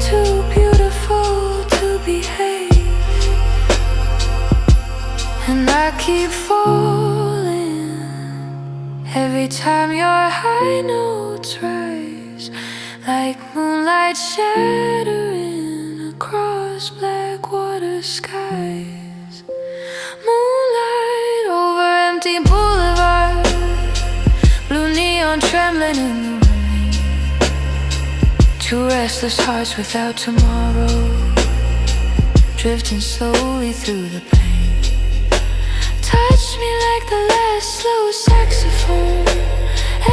too beautiful to behave. And I keep falling every time your high notes rise, like moonlight shattering across black water skies. Moonlight over empty boulevard, blue neon trembling in the rain. Two restless hearts without tomorrow, drifting slowly through the pain. Touch me like the last slow saxophone,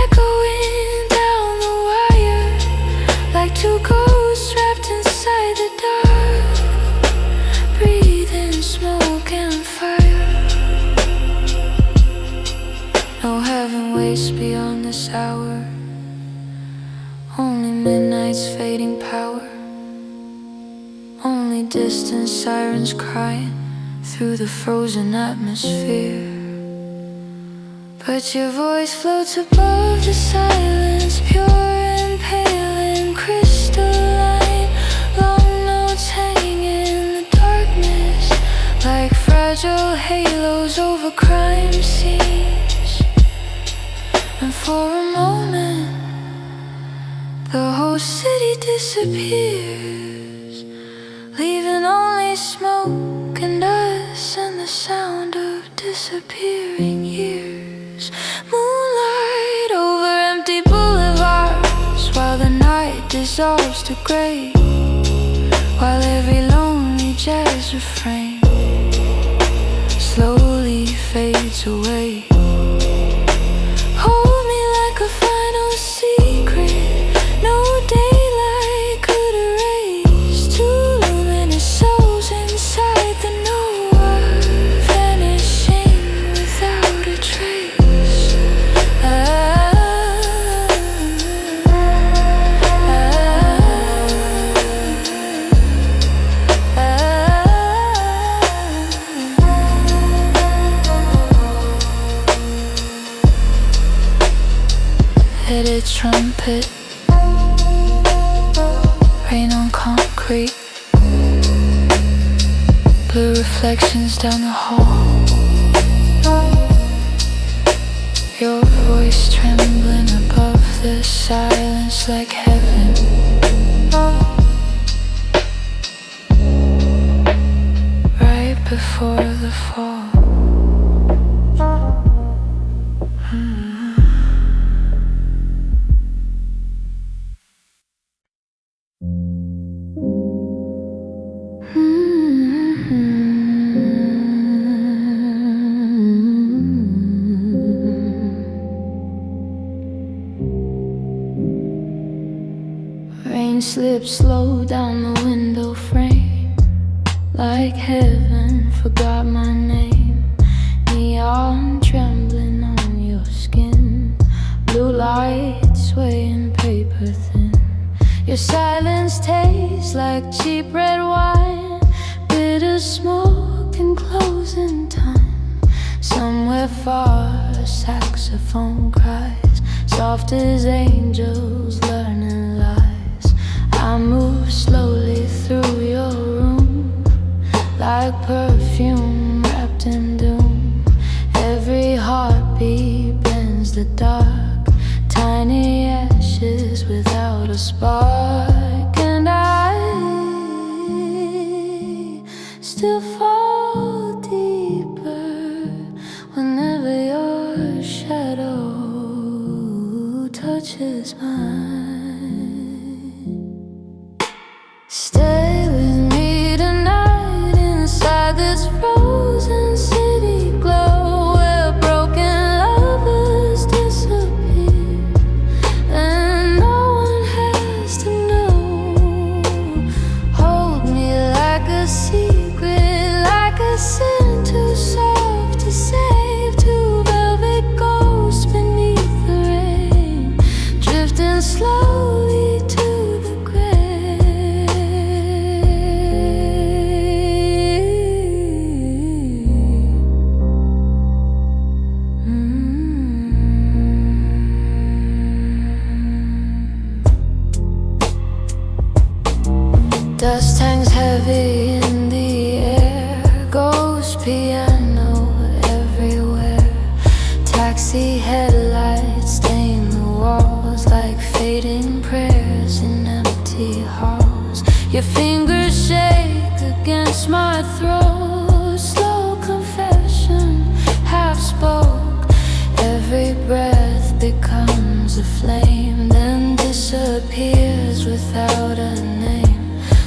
echoing down the wire, like two ghosts trapped inside the dark, breathing smoke and fire. No heaven waits beyond this hour, only midnight's fading power, only distant sirens crying through the frozen atmosphere. But your voice floats above the silence, pure and pale and crystalline. Long notes hanging in the darkness, like fragile halos over crime scenes. And for a moment, the whole city disappears, leaving only smoke and us and the sound of disappearing years. Moonlight over empty boulevards, while the night dissolves to grey, while every lonely jazz refrain slowly fades fades away. Hold me like a final secret, no daylight could erase. Two luminous souls inside the noir, vanishing without a trace. Headed trumpet, rain on concrete, blue reflections down the hall. Your voice trembling above the silence like heaven. Right before the fall. Rain slips slow down the window frame, like heaven forgot my name. Neon trembling on your skin, blue light swaying paper thin. Your silence tastes like cheap red wine, bitter smoke and closing time. Somewhere far a saxophone cries, soft as angels learning lies. I move slowly through your room, like perfume wrapped in doom. Every heartbeat bends the dark, tiny ashes without a spark. And I still fall deeper whenever your shadow touches mine. Stay with me tonight inside this frozen city glow, where broken lovers disappear and no one has to know. Hold me like a secret, like a sin too soft to save. Two velvet ghosts beneath the rain, drifting slowly to the grave. Dust hangs heavy in the air, ghost piano everywhere. Taxi headlights stain the walls like fading prayers in empty halls. Your fingers shake against my throat, slow confession, half spoke. Every breath becomes a flame, then disappears without a name.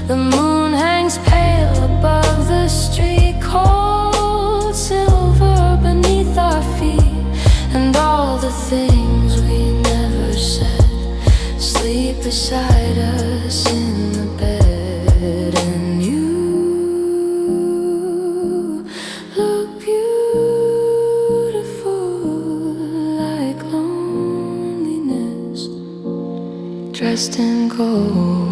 The moon hangs pale above the street, cold silver beneath our feet. And all the things we never said sleep beside us in the bed. And you look beautiful like loneliness, dressed in gold.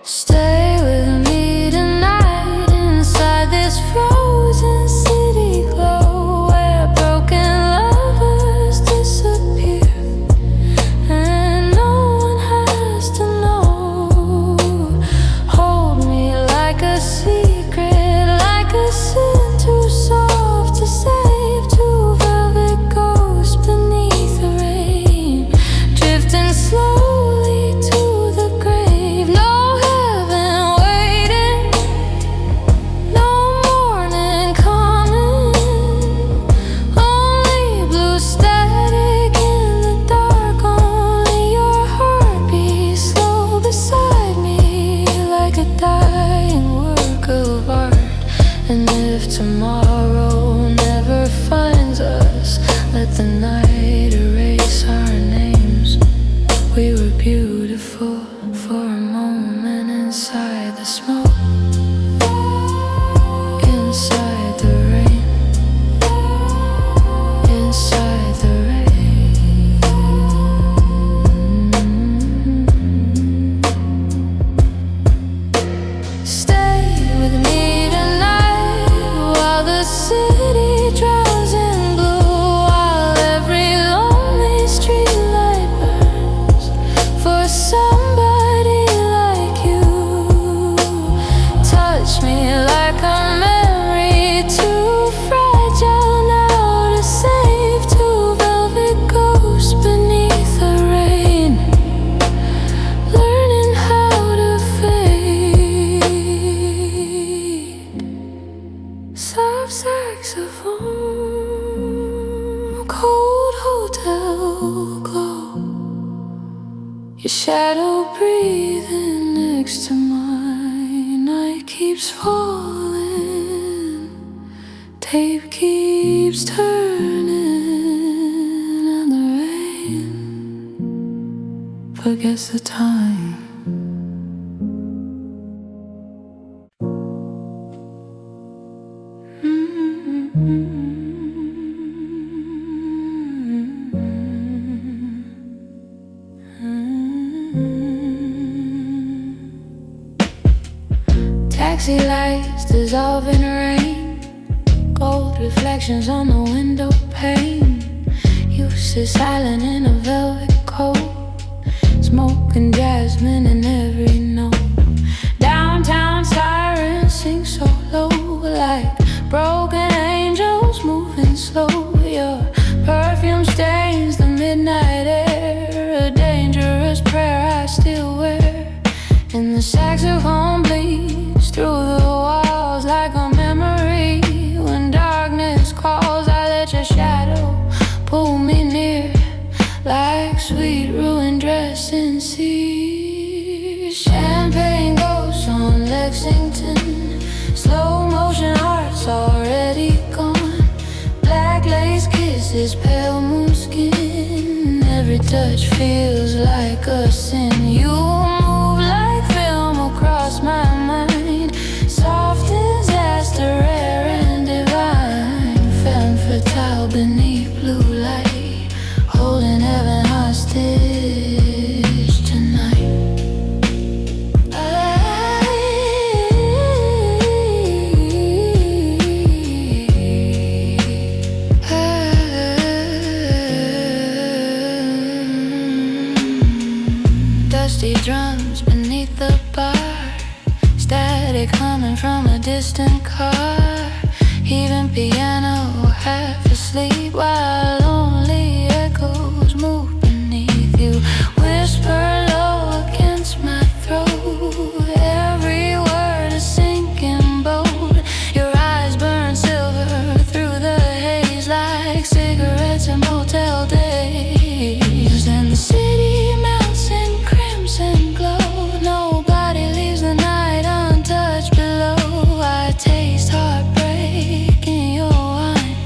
Stay with me tonight inside this frozen city glow, where broken lovers disappear and no one has to know. Hold me like a secret, like a sin too soft to save. Two velvet ghosts beneath the rain, drifting slow saxophone, cold hotel glow, your shadow breathing next to mine. Night keeps falling, tape keeps turning, and the rain forgets the time. Taxi lights dissolve in rain, gold reflections on the window pane. Useless silent in a velvet coat, smoke and jasmine in every note. Downtown sirens sing so low, like broken angels moving slow. Your perfume stains the midnight air, a dangerous prayer I still wear. And the saxophone bleeds through the walls like a memory. When darkness calls, I let your shadow pull me near, like sweet ruin dressed in cedar. Champagne ghosts on Lexington, slow motion hearts already gone. Black lace kisses, pale moon skin, every touch feels like a sin. You move like film across my mind, soft disaster, rare and divine. Femme fatale beneath blue light, holding heaven hostage tonight. Dusty drums beneath the bar, static humming from a distant car. Even piano half asleep while lonely echoes move beneath you. Whisper low against my throat, every word a sinking boat. Your eyes burn silver through the haze like cigarettes and motel days. And the city melts in crimson glow, nobody leaves the night untouched below. I taste heartbreak in your wine,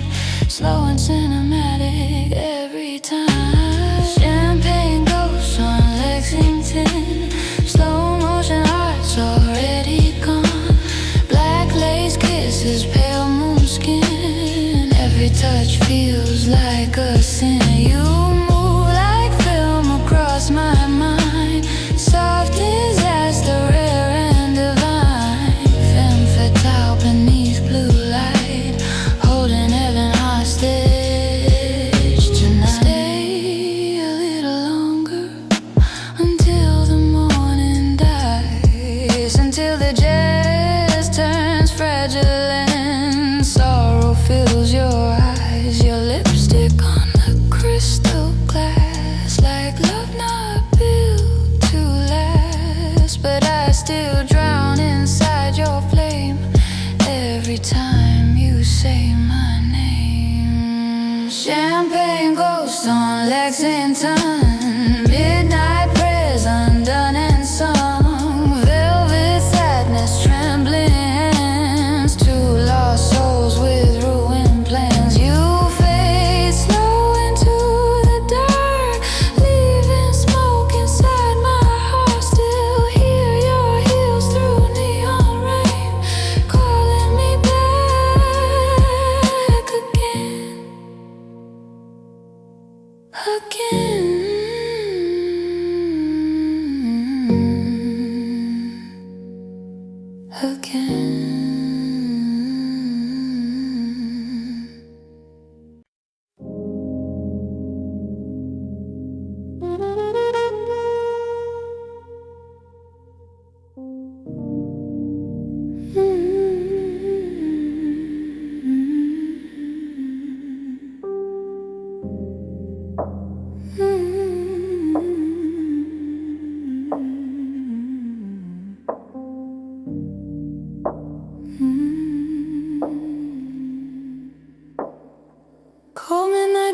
slow and cinematic every time. Champagne ghosts on Lexington, slow motion hearts already gone. Black lace kisses, pale moon skin, every touch feels like a sin. You move like film across my mind, soft disaster, rare and divine. Femme fatale beneath blue light, holding heaven hostage tonight. Stay a little longer until the morning dies, until the jazz turns fragile and sorrow fills your eyes. Your lipstick on the crystal glass, like love not built to last. But I still drown inside your flame every time you say my name. Champagne ghosts on Lexington, midnight prayers undone and sung. Velvet sadness, trembling hands, two lost souls with ruined plans. You fade slow into the dark, leaving smoke inside my heart. Still hear your heels through neon rain, calling me back again, again.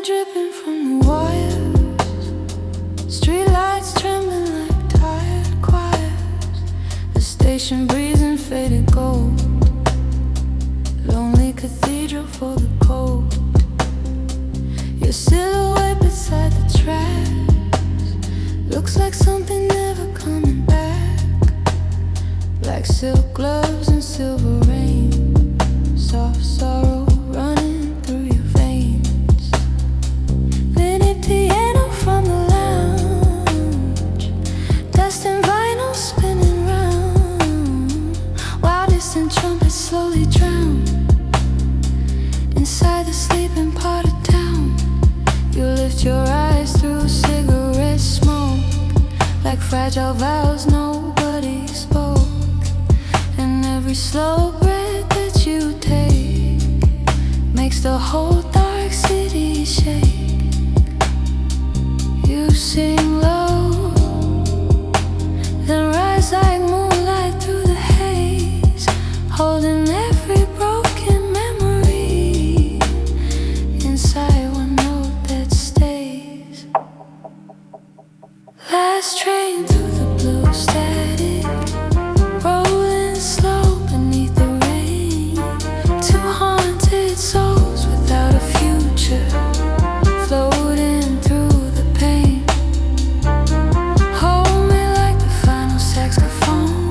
dripping from the wires, streetlights trembling like tired choirs, the station breathing faded gold, lonely cathedral for the cold. Your silhouette beside the tracks looks like something never coming back. Black silk gloves and silver rain, soft sorrow running through your veins. Vintage piano from the lounge, dust and vinyl spinning round, while distant trumpets slowly drown inside the sleeping part of town. You lift your eyes through cigarette smoke, like fragile vows nobody spoke. And every slow breath that you take makes the whole dark city shake. You sing low, then rise like moonlight through the haze, holding every broken memory inside one note that stays. Last train through the blue static, rolling slow beneath the rain. Two haunted souls without a future, floating through the pain. Hold me like the final saxophone,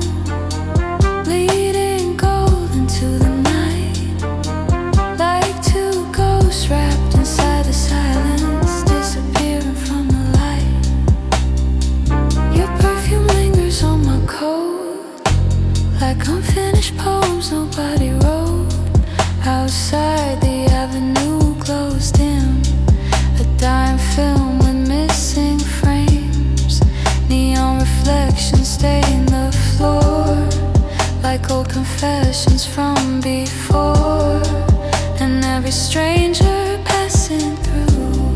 bleeding gold into the night, like two ghosts wrapped inside the silence, disappearing from the light. Your perfume lingers on my coat, like unfinished poems nobody wrote. Outside the avenue glows dim, a dime film with missing frames. Neon reflections stain the floor, like old confessions from before. And every stranger passing through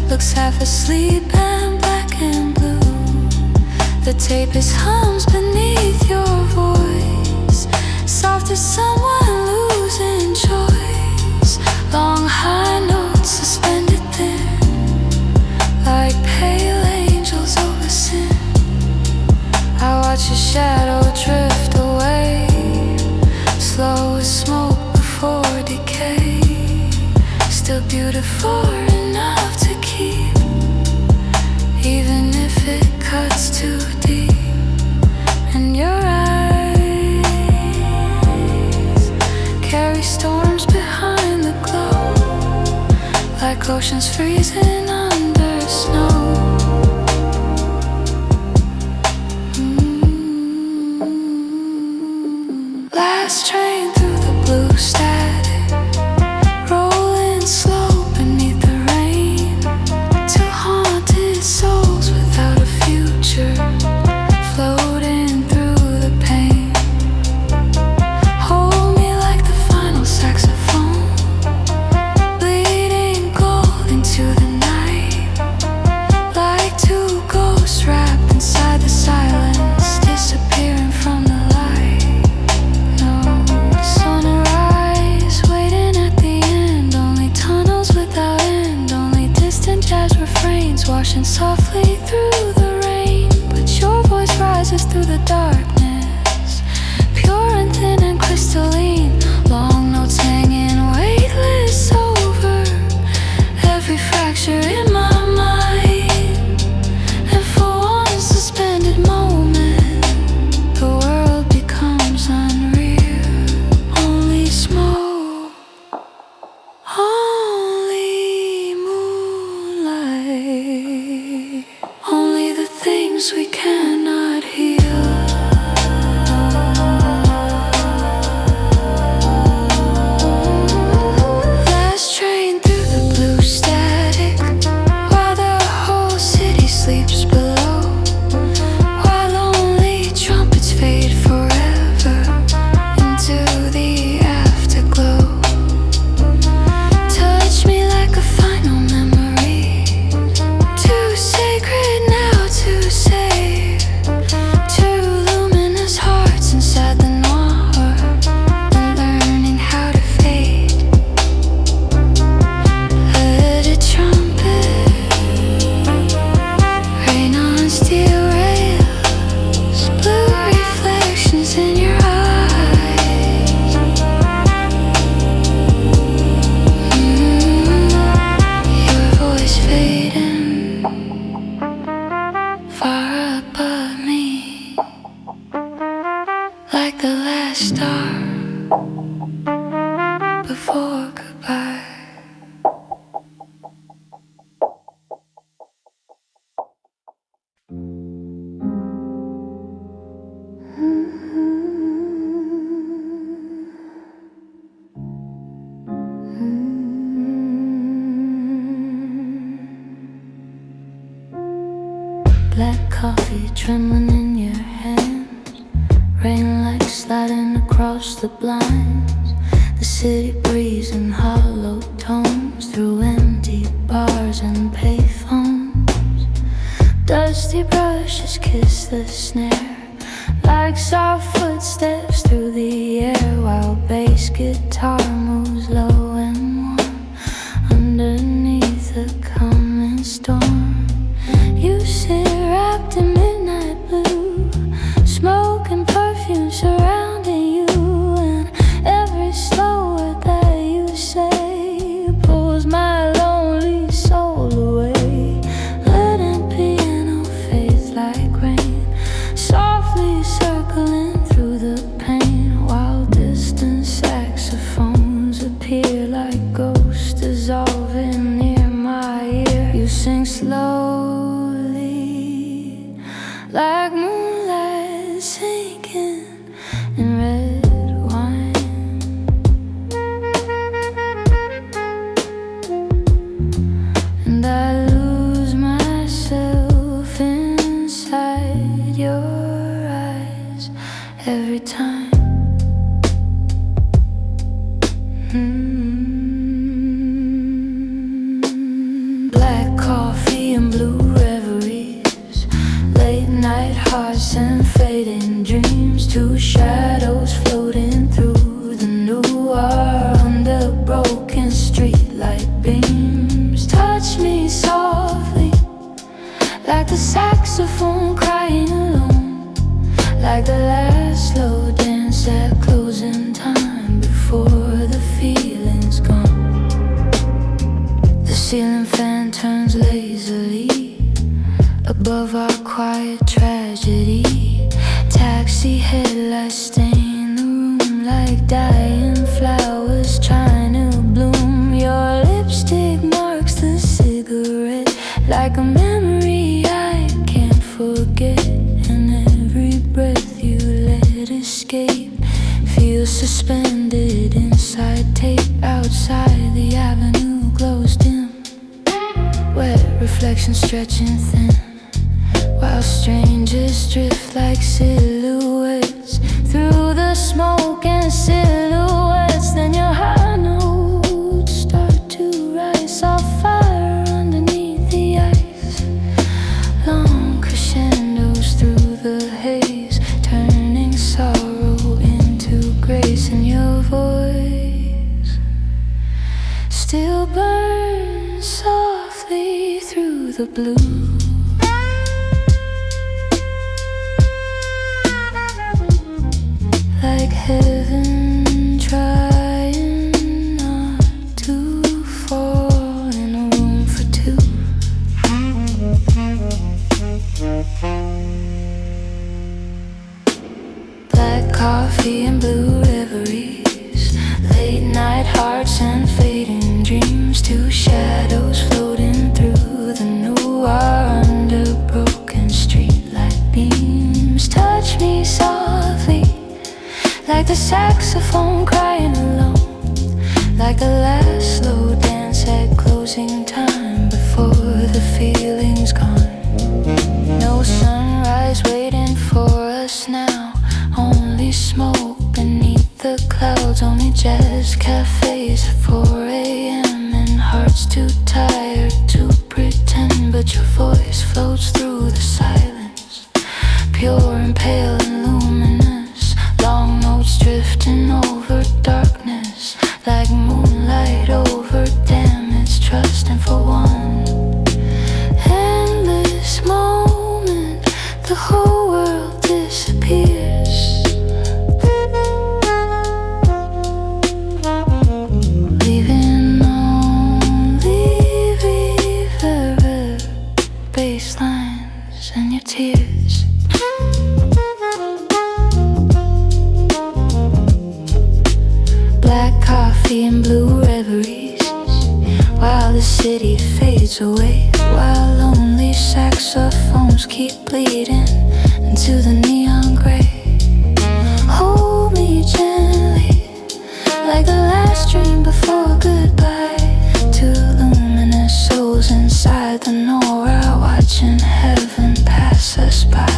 looks half asleep and black and blue. The tape is hums beneath your voice, soft as someone losing choice. Long high notes suspended thin, like pale angels over sin. I watch your shadow drift away, slow as smoke before decay. Still beautiful enough to keep, even if it cuts too deep. And your eyes carry storms behind the glow, like oceans freezing under snow. Last train through the blue static, rolling slow beneath the rain. Two haunted souls without a future, floating through the pain. Hold me like the final saxophone, bleeding gold into the night, like two ghosts wrapped inside the silence, disappearing from the light. No sunrise waiting at the end, only tunnels without end, only distant jazz refrains washing softly through the rain. But your voice rises through the darkness, pure and thin and crystalline. Long notes hanging weightless over every fracture in my mind. And for one suspended moment, the world becomes unreal. Only smoke, only moonlight. goodbye. Black coffee trembling in your hand, rain like sliding across the blinds. The city breeze in hollow tones through empty bars and payphones. Dusty brushes kiss the snare like soft footsteps through the air, while bass guitar moves low and warm underneath the coming storm. You sit wrapped in midnight blue, smoke and perfume surrounding you, and every slow word that you say pulls my lonely soul away. Letting piano fades like rain, softly circling through the pain, while distant saxophones appear like ghosts dissolving near my ear. You sing slowly like moonlight sinking in red wine, and I lose myself inside your eyes every time. Black coffee and blue reveries, late night hearts and fading dreams. Two shadows floating through the noir under broken streetlight beams. Touch me softly like the saxophone crying alone, like the last slow dance at closing time before the feeling's gone. The ceiling fan turns lazily above our quiet tragedy. Taxi headlights stain the room like dying flowers trying to bloom. Your lipstick marks the cigarette like a memory I can't forget, and every breath you let escape feels suspended inside tape. Outside the avenue glows dim, wet reflections stretching thin, while strangers drift like silhouettes through the smoke and silhouettes. Then your high notes start to rise, soft fire underneath the ice, long crescendos through the haze, turning sorrow into grace. And your voice still burns softly through the blue, like heaven trying not to fall in a room for two. Black coffee and blue reveries, late night hearts and fading dreams. Two shadows floating through the noir under broken streetlight beams. Touch me softly like the saxophone crying alone, like the last slow dance at closing time before the feeling's gone. No sunrise waiting for us now, only smoke beneath the clouds, only jazz cafes at 4 a.m. and hearts too tired to pretend. But your voice floats through the silence, pure and pale and luminous, long notes drifting over darkness, like moonlight over damaged trust. And for one endless moment, the whole world disappears, leaving only deliveries, while the city fades away, while lonely saxophones keep bleeding into the neon gray. Hold me gently, like the last dream before goodbye. Two luminous souls inside the Noir, watching heaven pass us by.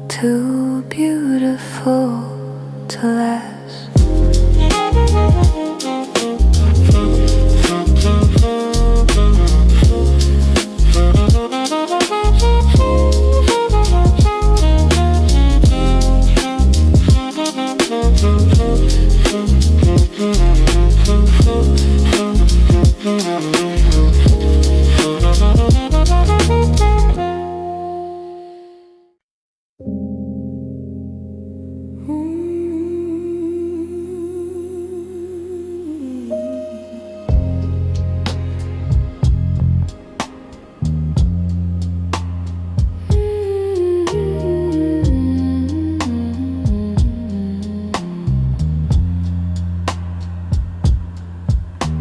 Too beautiful to last.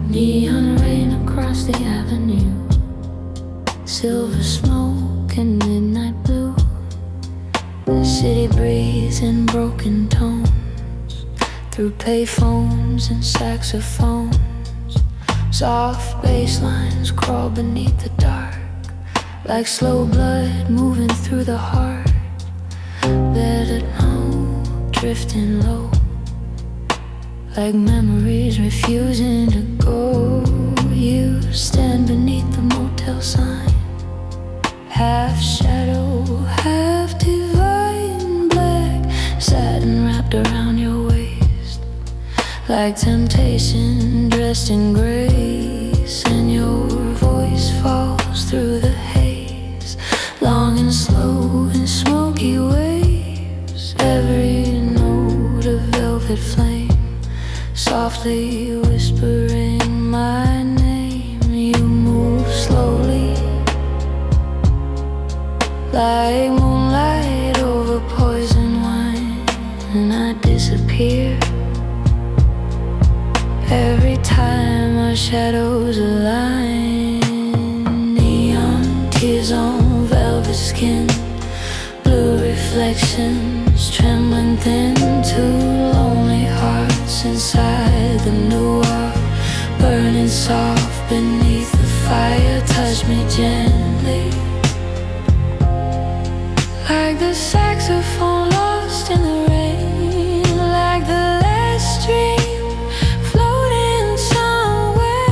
Neon rain across the avenue, silver smoke and midnight blue. The city breathes in broken tones through payphones and saxophones. Soft basslines crawl beneath the dark, like slow blood moving through the heart. Bed at home, drifting low, like memories refusing to go. You stand beneath the motel sign, half shadow, half divine, black satin wrapped around your waist, like temptation dressed in grace. And your voice falls through the haze, long and slow in smoky waves. Every note a velvet flame, softly whispering my name. You move slowly, like moonlight over poison wine, and I disappear every time our shadows align. Neon tears on velvet skin, blue reflections trembling thin. Two lonely hearts inside the Noir, burning soft beneath the fire. Touch me gently, like the saxophone lost in the rain, like the last dream floating somewhere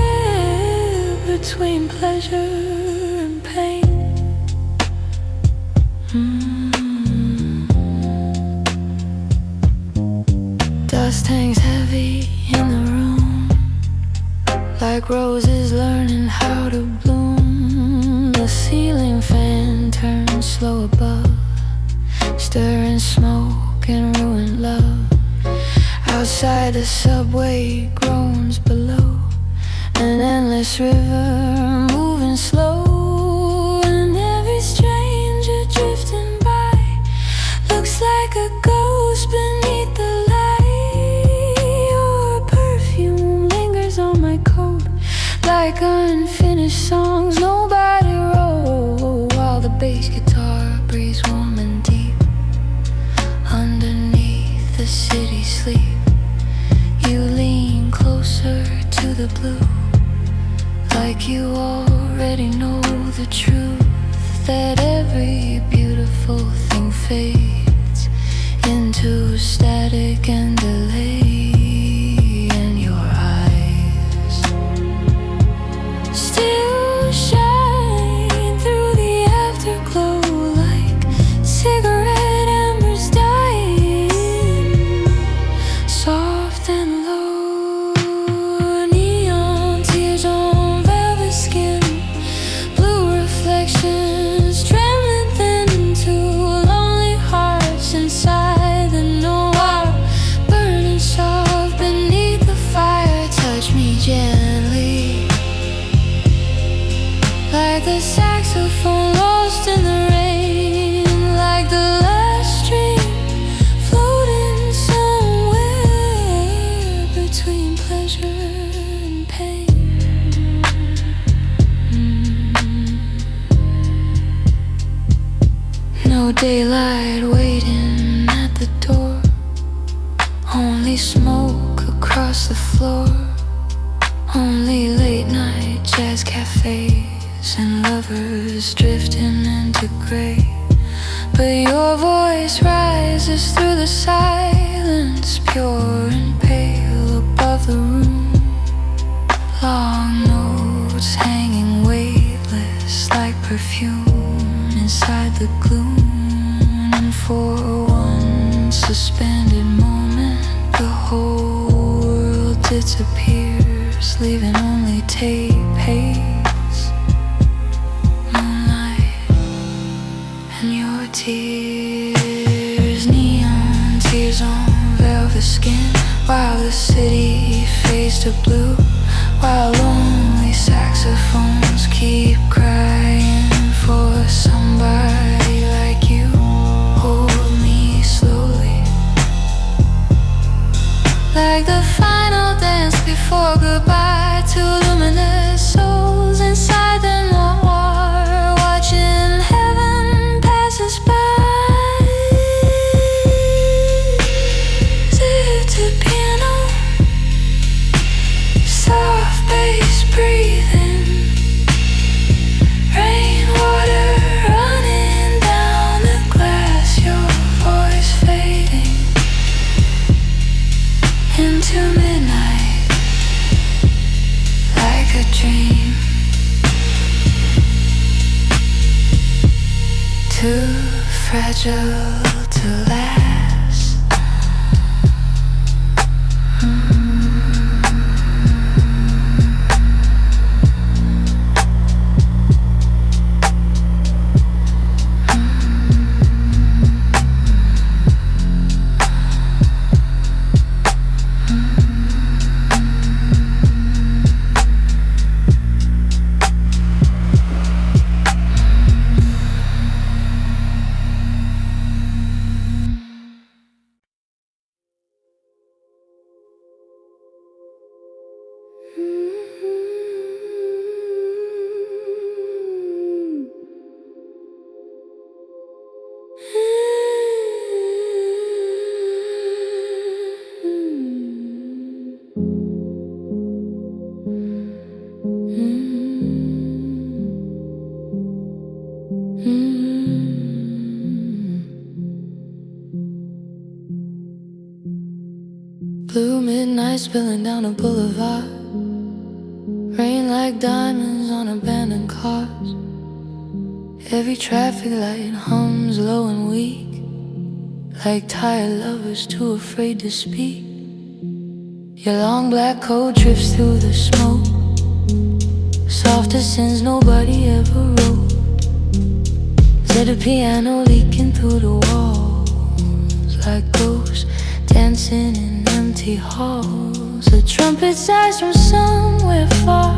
between pleasure and pain. Dust hangs heavy in the room, like roses learning how to bloom. The ceiling fan turns slow above, stirring smoke and ruined love. Outside the subway groans below, an endless river moving slow. And every stranger drifting by looks like a ghost beneath the light. Your perfume lingers on my coat, like unfinished songs nobody wrote, while the bass guitar breathes warm and deep underneath the city sleep. You lean closer to the blue, like you already know the truth, that every beautiful thing fades into static and delay. And your eyes still shine through the afterglow, like cigarette embers dying, soft and low. saxophone lost in the rain, like the last stream floating somewhere between pleasure and pain. No daylight waiting at the door, only smoke across the floor, only late night jazz cafes and lovers drifting into grey. But your voice rises through the silence, pure and pale above the room. Long notes hanging weightless like perfume inside the gloom. And for one suspended moment, the whole world disappears, leaving only tape haze, moonlight, and your tears. Neon tears on velvet skin, while the city fades to blue, while lonely saxophones keep crying for somebody like you. Hold me slowly, like the final dance before goodbye, two luminous souls inside the noir, watching heaven pass us by. Zipped piano, soft bass breathing, rainwater running down the glass, your voice fading into midnight like a dream. Too fragile to last. Blue midnight spilling down a boulevard, rain like diamonds on abandoned cars. Every traffic light hums low and weak, like tired lovers too afraid to speak. Your long black coat drifts through the smoke, soft as sins nobody ever wrote. Set a piano leaking through the walls, like ghosts dancing in empty halls. A trumpet sighs from somewhere far,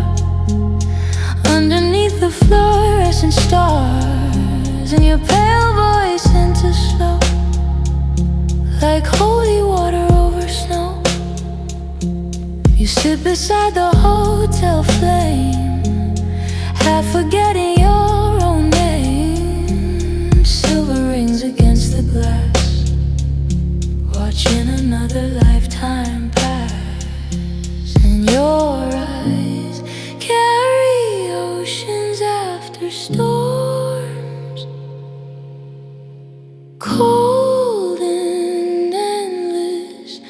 underneath the fluorescent stars, and your pale voice enters slow, like holy water over snow. You sit beside the hotel flame, half forgetting your own name. Silver rings against the glass, watching another lifetime pass. And your eyes carry oceans after storms, cold and endless,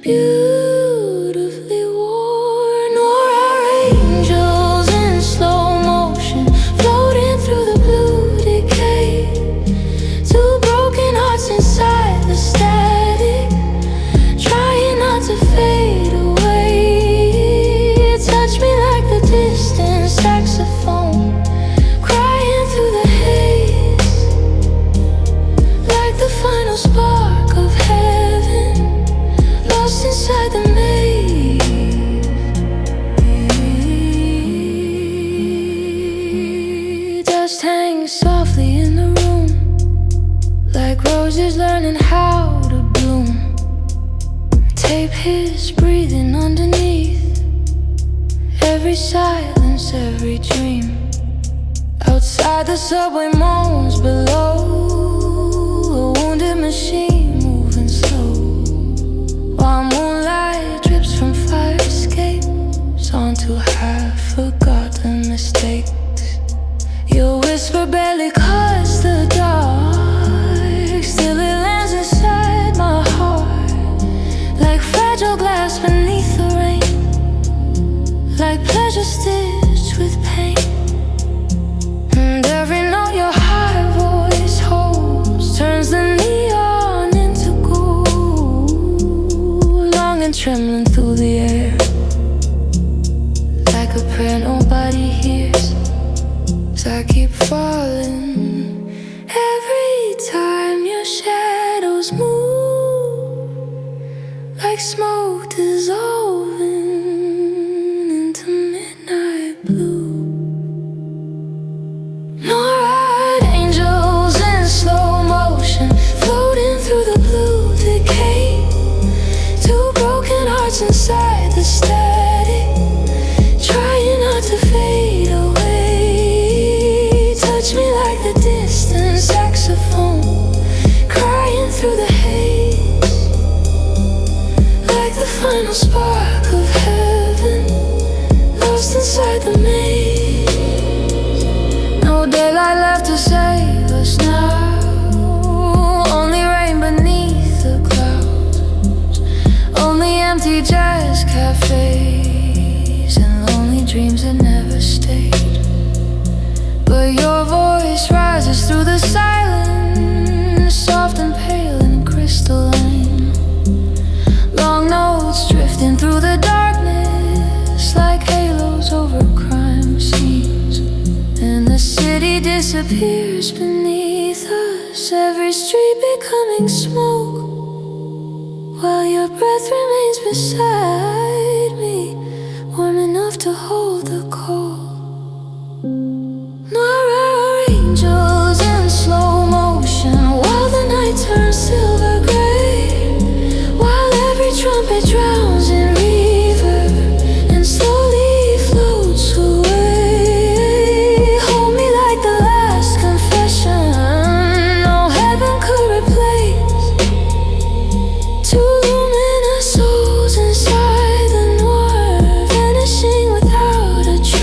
beautifully worn. Or are angels in slow motion, floating through the blue decay? Two broken hearts inside the static, trying not to fade away. Touch me like the distant saxophone, crying through the haze, like the final spark of heaven, lost inside the maze. Dust every silence, every dream. Outside the subway moans below, a wounded machine moving slow, while moonlight drips from fire escapes onto half-forgotten mistakes. Your whisper barely cuts the dark, still it lands inside my heart, like fragile glass beneath the rain, like pleasure stitched with pain. And every note your high voice holds turns the neon into gold, long and trembling through the air, like a prayer nobody hears. As I keep falling, every time your shadows move, like smoke dissolving into midnight blue. Noir angels in slow motion, floating through the blue decay. Two broken hearts inside the static, trying not to fade away. Touch me like the distant saxophone, crying through the haze, like the final spark of heaven, lost inside the maze. No daylight left to save us now, only rain beneath the clouds, only empty jazz cafes and lonely dreams that never stayed. But your voice rises through the silence, soft and pale and crystalline. Long notes drifting through the darkness, like halos over crime scenes. And the city disappears beneath us, every street becoming smoke, while your breath remains beside me, warm enough to hold the cold. Noir angels in slow motion, while the night turns silver gray, while every trumpet drowns in reverb and slowly floats away. Hold me like the last confession no heaven could replace. Two luminous souls inside the noir, vanishing without a trace.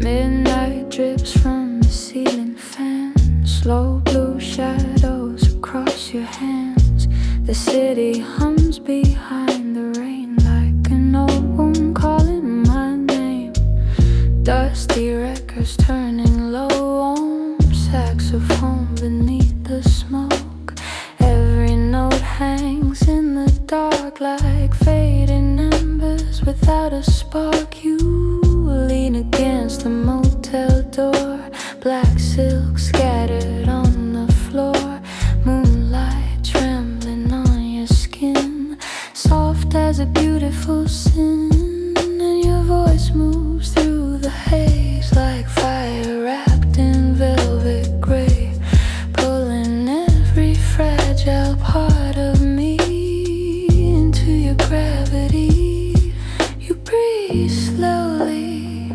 Midnight drips from the ceiling fan, slow blue shadows across your hands. The city hums behind the rain, like an old wound calling my name. Dusty records turning low on saxophone beneath the smoke. Every note hangs in the dark like fading embers without a spark. You lean against the motel door, black silk scattered on the floor, moonlight trembling on your skin, soft as a beautiful sin. And your voice moves through the haze like fire wrapped in velvet gray, pulling every fragile part of me into your gravity. You breathe slowly,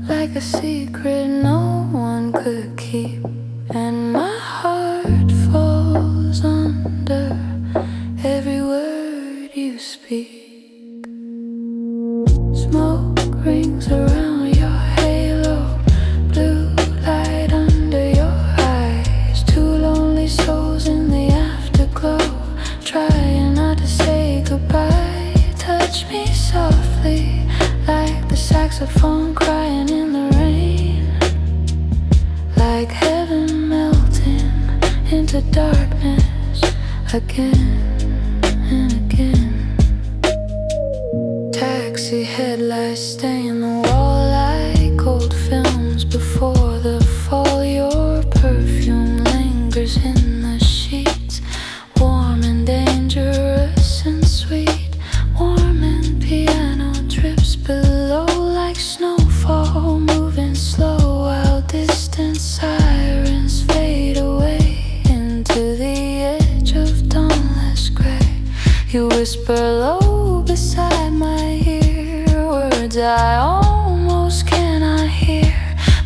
like a secret no one could keep, and my heart falls under every word you speak. saxophone crying in the rain, like heaven melting into darkness again and again. Taxi headlights stain the wall like old films before the fall. Your perfume lingers in the sheets, warm and dangerous and sweet. Warm and piano drips below like snowfall, moving slow while distant sirens fade away into the edge of dawnless gray. You whisper low beside my ear, words I almost cannot hear,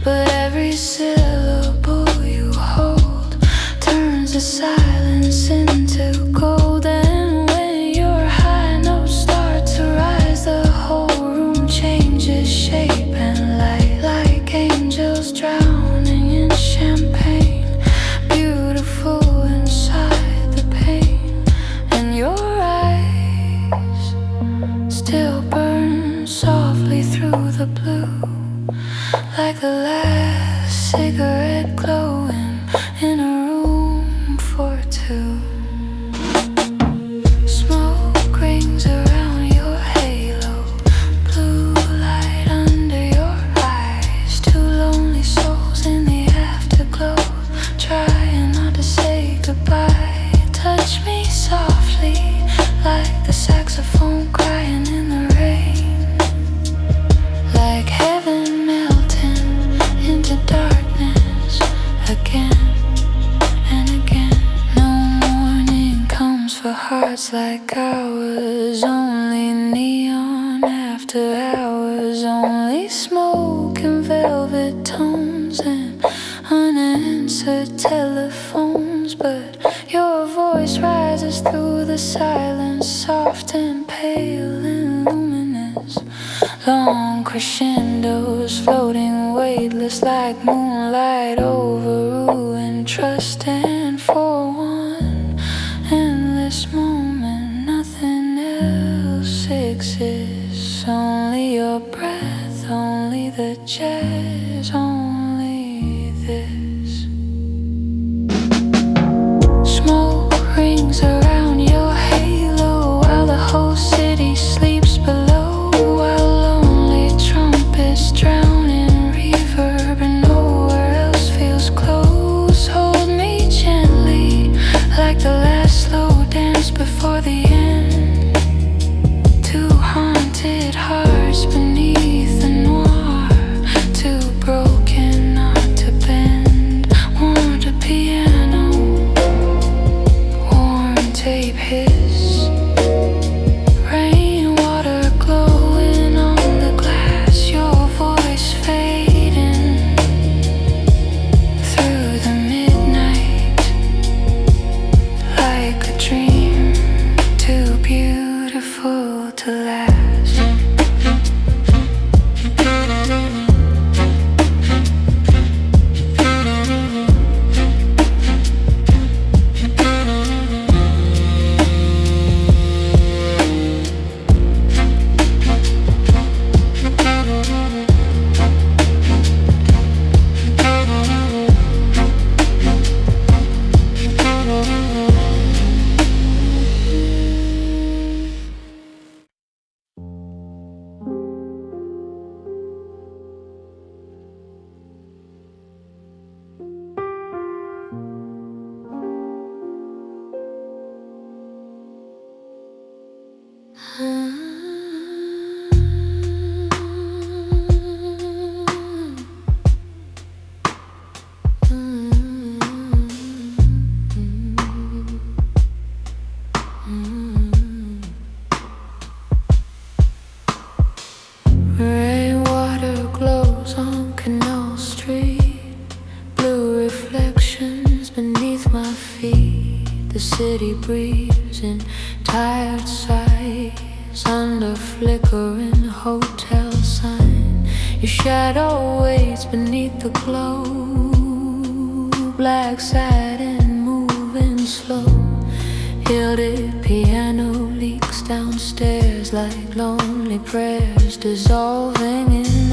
but every syllable you hold turns the silence into gold. And when your high notes start to rise, the whole room changes shape and light, like angels drowning in champagne, beautiful inside the pain. And your eyes still burn softly through the blue, like the last cigarette glowing in a room for two. Smoke rings around your halo, blue light under your eyes. Two lonely souls in the afterglow, trying not to say goodbye. Touch me softly, like the saxophone crying in the rain, like heaven melting into darkness again and again. No morning comes for hearts like ours, only neon after hours, only smoke and velvet tones and unanswered telephones. But your voice rises through the silence, soft and pale and luminous. Long crescendos floating weightless like moonlight over ruin, trusting for one endless moment. Nothing else exists, only your breath, only the jazz, only this. Smoke rings around your halo while the whole city sleeps below, while lonely trumpets drown in reverb and nowhere else feels close. Hold me gently, like the last slow dance before the end. Two haunted hearts beneath the noir, too broken not to bend. Want a piano, warm tape hiss, rainwater glowing on the glass. Your voice fading through the midnight, like a dream too beautiful to last. Rainwater glows on Canal Street, blue reflections beneath my feet. The city breathes in tired sighs under flickering hotel sign. Your shadow waits beneath the glow, black satin moving slow. Gilded piano leaks downstairs like lonely prayers dissolving in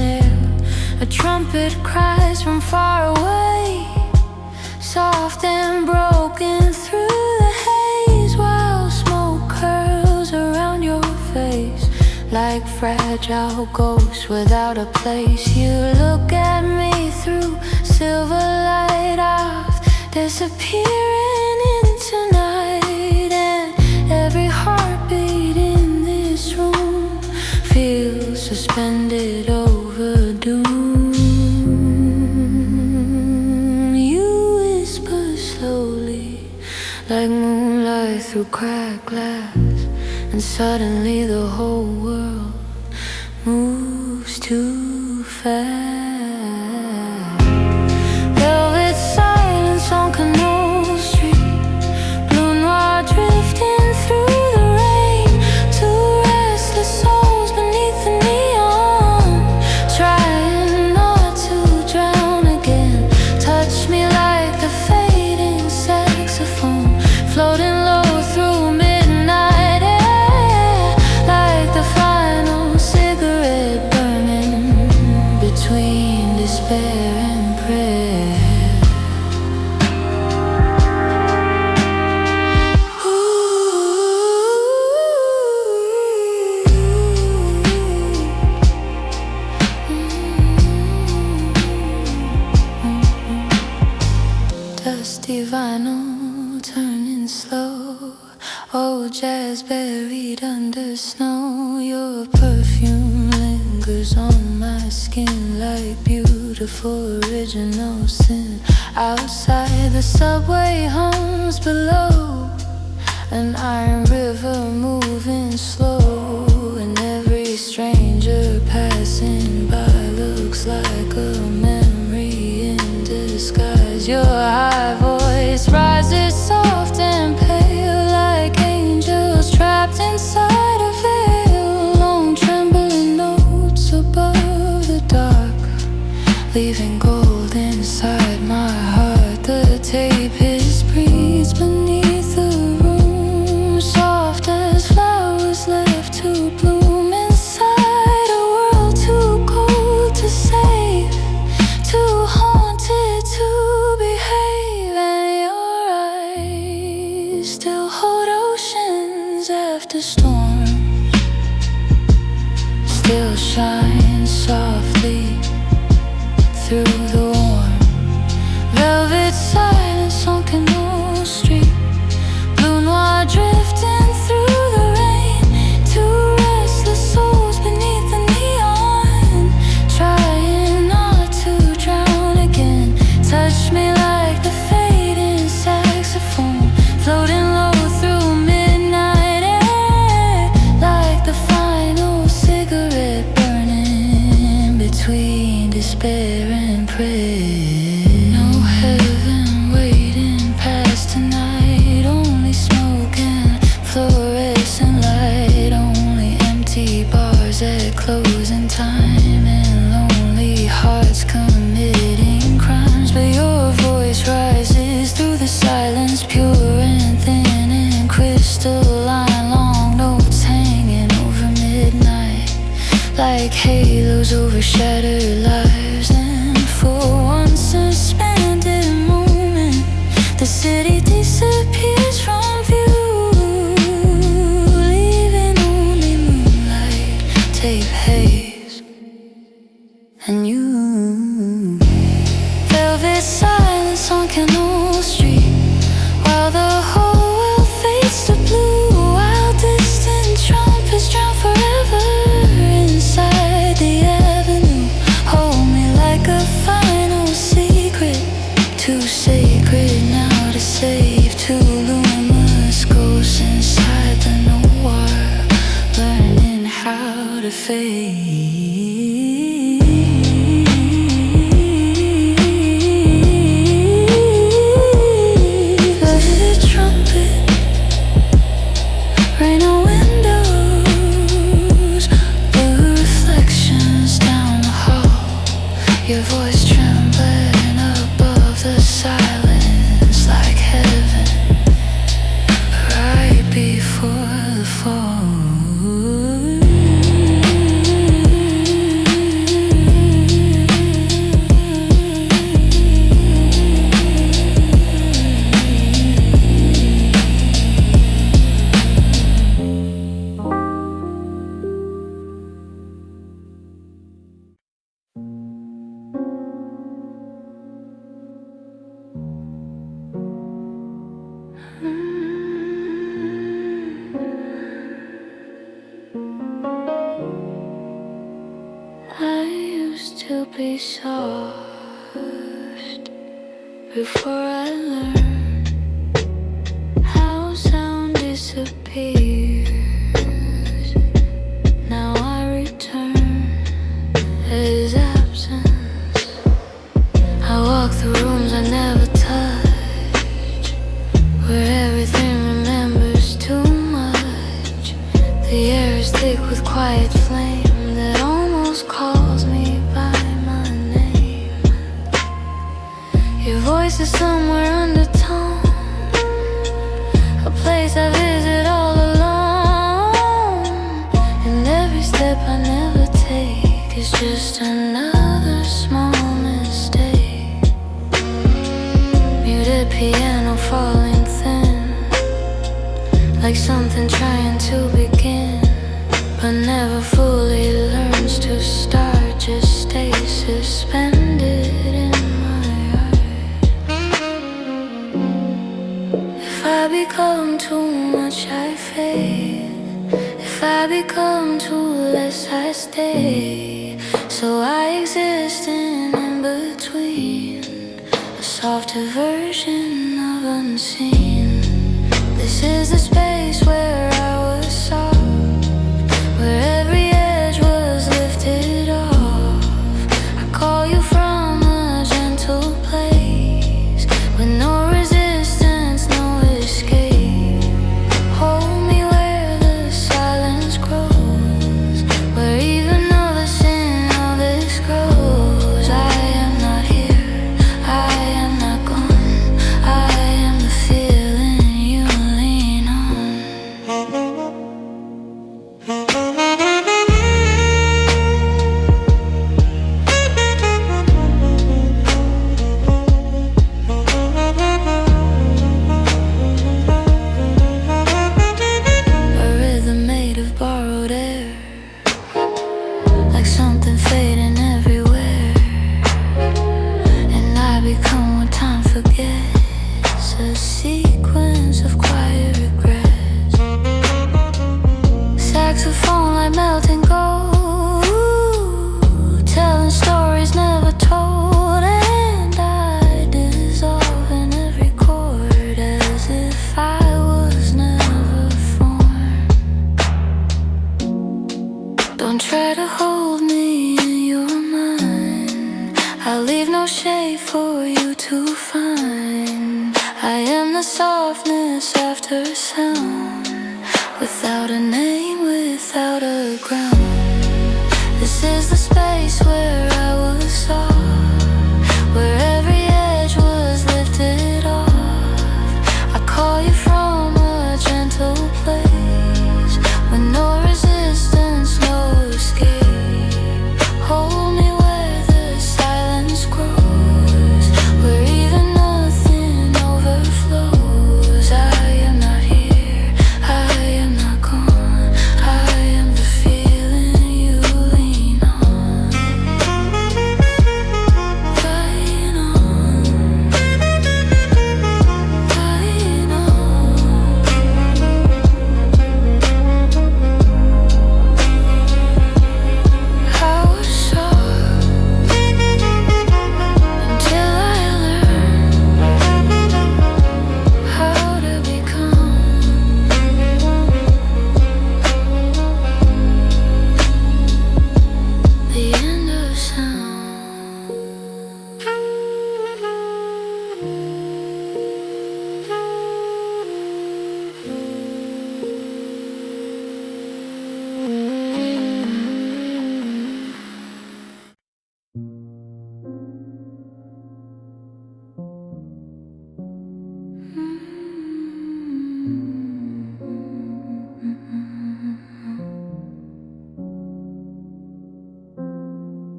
A trumpet cries from far away, soft and broken through the haze, while smoke curls around your face like fragile ghosts without a place. You look at me through silver light, I've disappearing into night, and every heartbeat in this room feels suspended over doom. You whisper slowly like moonlight through cracked glass, and suddenly the whole world moves too fast. Velvet silence on Canal Street, blue noir drifting through the rain. Two restless souls beneath the neon, trying not to drown again. Touch me like the fading saxophone, floating low through midnight air, like the final cigarette burning between despair and prayer. Dusty vinyl turning slow, old jazz buried under snow. Your perfume lingers on my skin like beautiful original sin. Outside the subway hums below, an iron river moving slow, and every stranger passing by looks like a memory in disguise. Your high voice rises soft and pale like angels trapped inside a veil. Long trembling notes above the dark, leaving gold inside my heart. The tape is breathes beneath the room, soft as flowers left to bloom inside a world too cold to save, too haunted to behave. And your eyes still hold oceans after storm, still shine softly through the warm velvet silence on Canal Street, blue noir drifting through the rain. Two restless souls beneath the neon, trying not to drown again. Touch me like the fading saxophone, floating low through midnight air, like the final cigarette burning between despair and prayer. No heaven waiting past tonight, only smoke and fluorescent light, only empty bars at closing time, and lonely hearts committing crimes. But your voice rises through the silence, pure and thin and crystalline. Long notes hanging over midnight like halos over shattered lives. And for one suspended moment, the city disappears from view, leaving only moonlight, tape haze, and you. Velvet silence on Canal Street, while the whole world fades to blue, while distant trumpets drown forever inside the avenue. Hold me like a final secret, too sacred now to save, two luminous ghosts inside the noir, learning how to fade. The trumpet, rain on windows, blue reflections down the hall, your voice trembling above the silence like heaven right before the fall. to be soft before I learn how sound disappears. Now I return his absence. I walk through rooms I never touch, where everything remembers too much. The air is thick with quiet flame that almost calls me by my name. Your voice is somewhere undertone, a place I visit all alone. And every step I never take is just another small mistake. Muted piano falling thin, like something trying to begin, but never fully learns to start. Just stay suspended in my heart. If I become too much, I fade. If I become too less, I stay. So I exist in between, a softer version of unseen. This is the space where I was soft, where every edge was lifted off. I call you from a gentle place, with no resistance, no escape. Hold me where the silence grows, where even though the sin of this grows. I am not here, I am not gone, I am the feeling you lean on. A rhythm made of borrowed air, like something fading everywhere. And I become what time forgets, a sequence of quiet regrets. Saxophone like melting gold, telling stories never told. And I dissolve in every chord, as if I was never formed. Don't try to hold me in your mind, I'll leave no shade for you to find. I am the softness after sound, without a name, without a ground. This is the space where I was soft, where every edge was lifted off. I call you from a gentle place, with no resistance, no escape. Hold me where the silence grows, where even nothing overflows. I am not here, I am not gone, I am the feeling you lean on. Lean on, lean on. I was soft until I learned how to become the end of sound.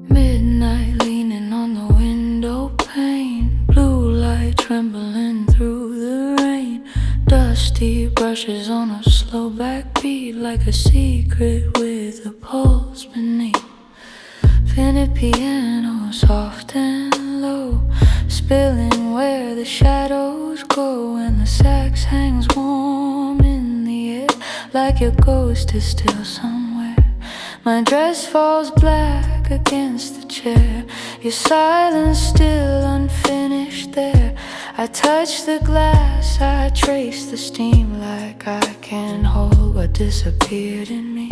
Midnight leaning on the window pane, blue light trembling through the rain. Dusty brushes on a slow backbeat, like a secret with a pulse beneath. Infinite piano, soft and low, spilling where the shadows go, and the sax hangs warm in the air, like your ghost is still somewhere. My dress falls black against the chair. Your silence still unfinished there. I touch the glass, I trace the steam like I can hold what disappeared in me.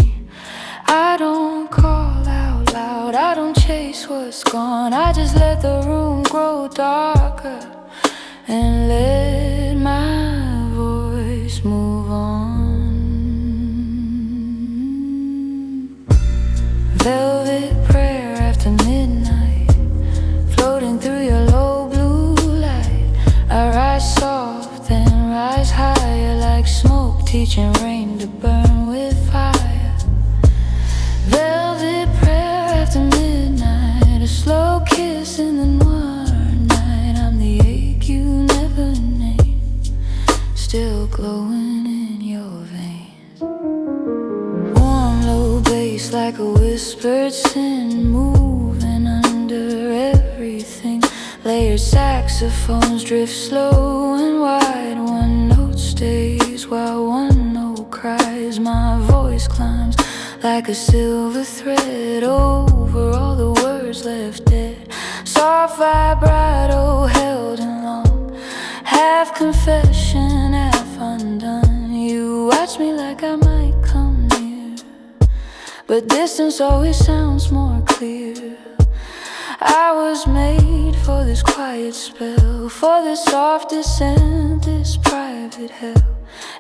I don't call out loud, I don't chase what's gone. I just let the room grow darker and let my voice move on. Velvet prayer after midnight, floating through your low blue light. I rise soft and rise higher like smoke, teaching rain to burn with fire. Velvet prayer after midnight, a slow kiss in the noir night. I'm the ache you never named, still glowing in your veins. Warm low bass like a whispered sin, moving under everything. Layered saxophones drift slow and wide. One note stays while one note cries. My voice climbs like a silver thread over all the words left dead. Soft vibrato held in long, half confession, half undone. You watch me like I might come near, but distance always sounds more clear. I was made for this quiet spell, for this soft descent, this private hell.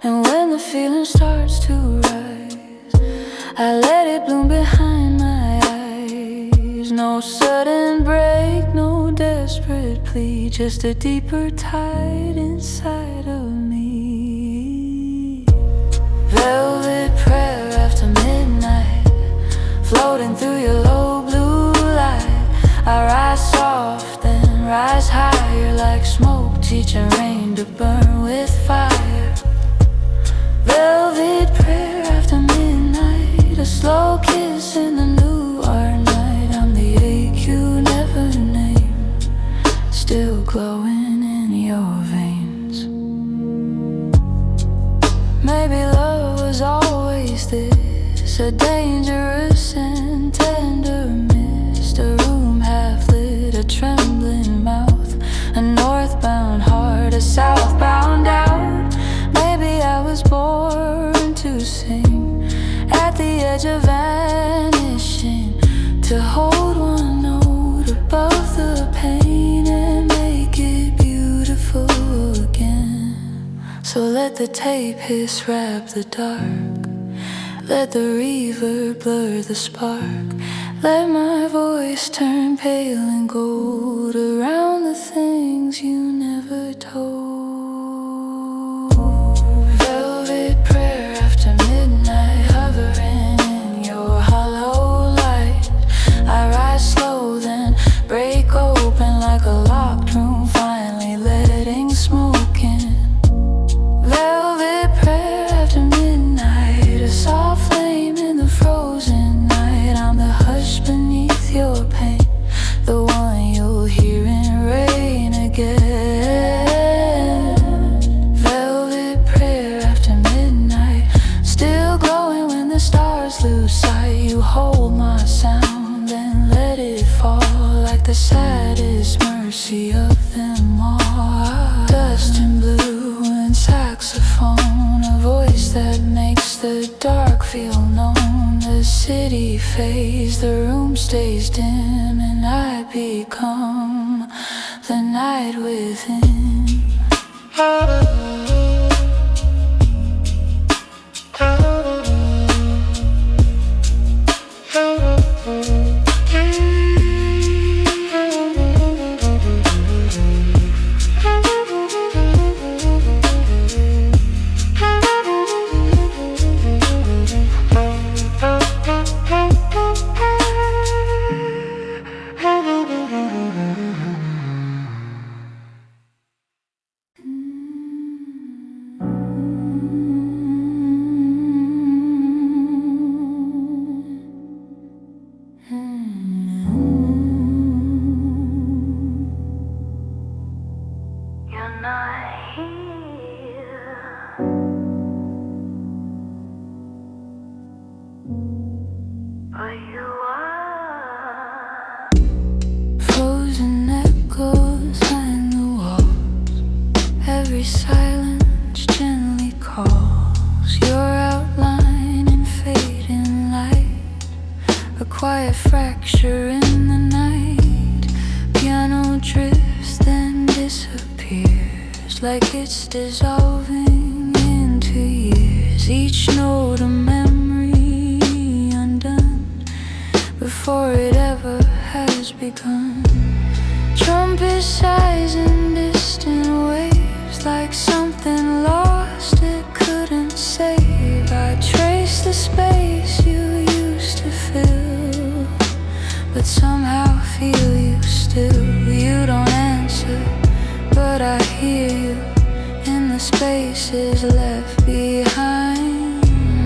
And when the feeling starts to rise, I let it bloom behind my eyes. No sudden break, no desperate plea, just a deeper tide inside of me. Velvet prayer after midnight, floating through your low blue light. I rise soft and rise higher like smoke, teaching rain to burn with fire. Velvet prayer after midnight, a slow kiss in the noir night. I'm the ache you never named, still glowing in your veins. Maybe love was always this, a dangerous and tender mist. A room half lit, a trembling mouth, a northbound heart, a southbound doubt. Maybe I was born to sing, at the edge of vanishing, to hold one note above the pain and make it beautiful again. So let the tape hiss, wrap the dark, let the reverb blur the spark. Let my voice turn pale and gold around the things you never told. Velvet prayer after midnight, hovering in your hollow light. I rise slow, then break open like a locked room, finally letting smoke in. Velvet prayer after midnight, a soft flame in the frozen night. I'm the hush beneath your pain, the one you'll hear in rain again. Velvet prayer after midnight, still glowing when the stars lose sight. You hold my sound, then let it fall like the saddest mercy of them all. Dust and blue and saxophone, a voice that makes the dark feel known. The city fades, the room stays dim, and I become the night within. a quiet fracture in the night. Piano drifts, then disappears, like it's dissolving into years. Each note a memory undone before it ever has begun. Trumpet sighs in distant waves, like something lost it couldn't save. I trace the space you used to fill, but somehow feel you still. You don't answer, but I hear you in the spaces left behind.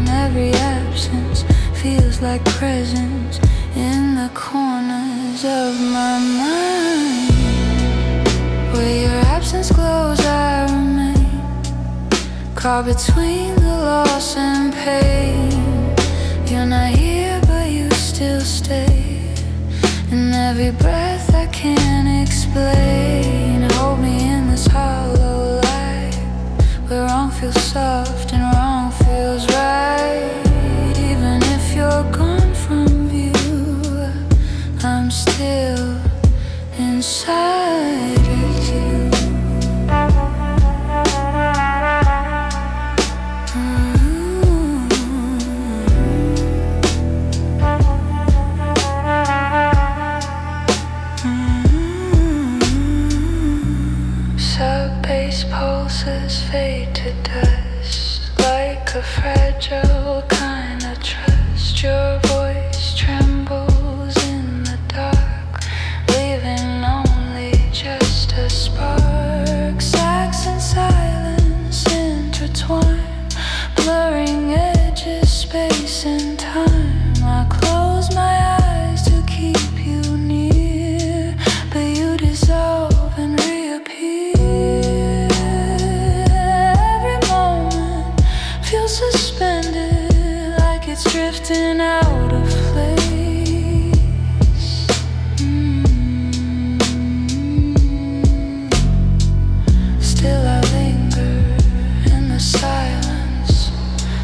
Every absence feels like presence in the corners of my mind. Where your absence glows, I remain, caught between the loss and pain. You're not here, but you still stay, in every breath I can't explain. Hold me in this hollow light, where wrong feels soft and wrong feels right. Even if you're gone from view, I'm still inside of you. Sub-bass pulses fade to dust, like a fragile kind of trust. Your voice trembles in the dark, leaving only just a spark. Sax and silence intertwine, blurring edges, space and time. I close my eyes to keep you near, but you dissolve and reappear. Every moment feels suspended, like it's drifting out of place. Still I linger in the silence,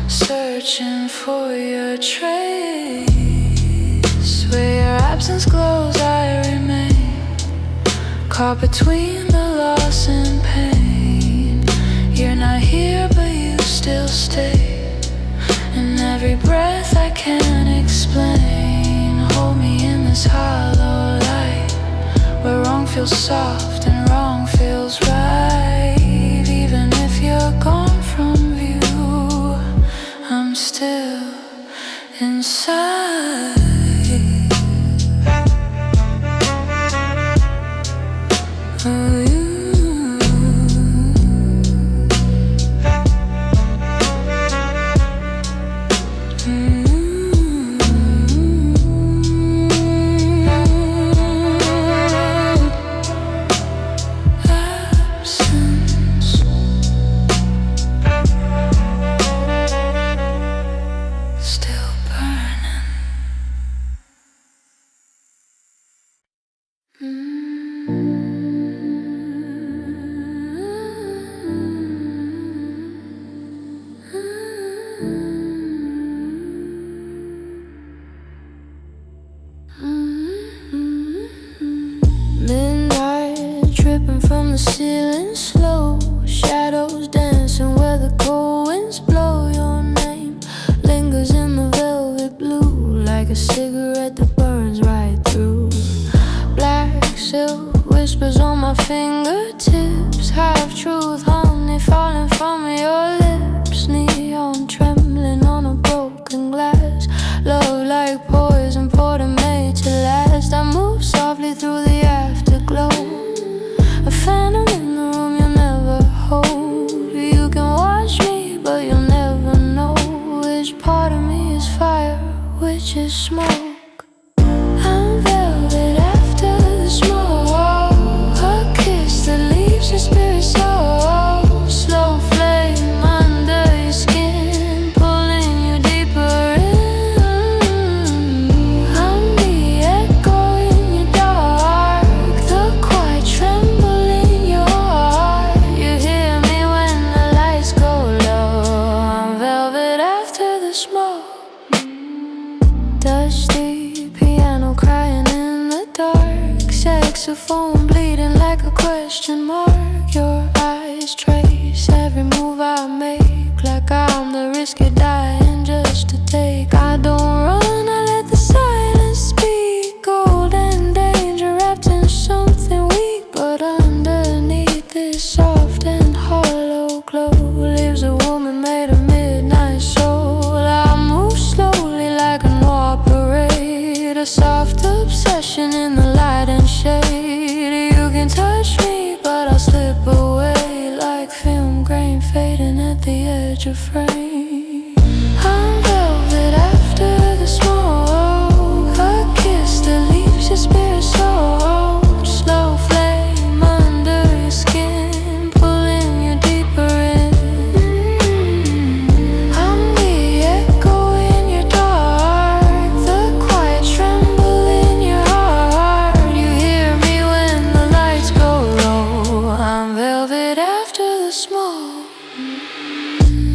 searching for your trace. Where your absence glows, I remain, caught between the loss and pain. You're not here, but you still stay, in every breath I can't explain. Hold me in this hollow light, where wrong feels soft and wrong feels right. Even if you're gone from view, I'm still inside. Oh, you. Midnight, dripping from the ceiling, slow shadows dancing where the cold winds blow. Your name lingers in the velvet blue, like a cigarette that burns right through. Black silk whispers on my fingertips, half truth, honey falling from your lips. Neon trembling on a broken glass, love like poison poured and made to last. I move softly through the afterglow, a phantom in the room you'll never hold. You can watch me, but you'll never know which part of me is fire, which is smoke. I'm velvet after the smoke, a kiss that leaves your spirit so slow flame under your skin, pulling you deeper in. I'm the echo in your dark, the quiet tremble in your heart. You hear me when the lights go low. I'm velvet after the smoke. Dusty saxophone bleeding like a question mark. Your eyes trace every move I make, like I'm the risk of dying just to take. I don't run, I let the silence speak. Golden danger wrapped in something weak, but underneath this soft and hollow glow lives a woman made of midnight soul. I move slowly like a noir parade, a soft obsession in the light and shade. You can touch me, but I'll slip away like film grain fading at the edge of frame. I'm velvet after the smoke, a kiss that leaves your spirit soaked. Slow flame under your skin, pulling you deeper in. I'm the echo in your dark, the quiet tremble in your heart. You hear me when the lights go low. I'm velvet after the smoke.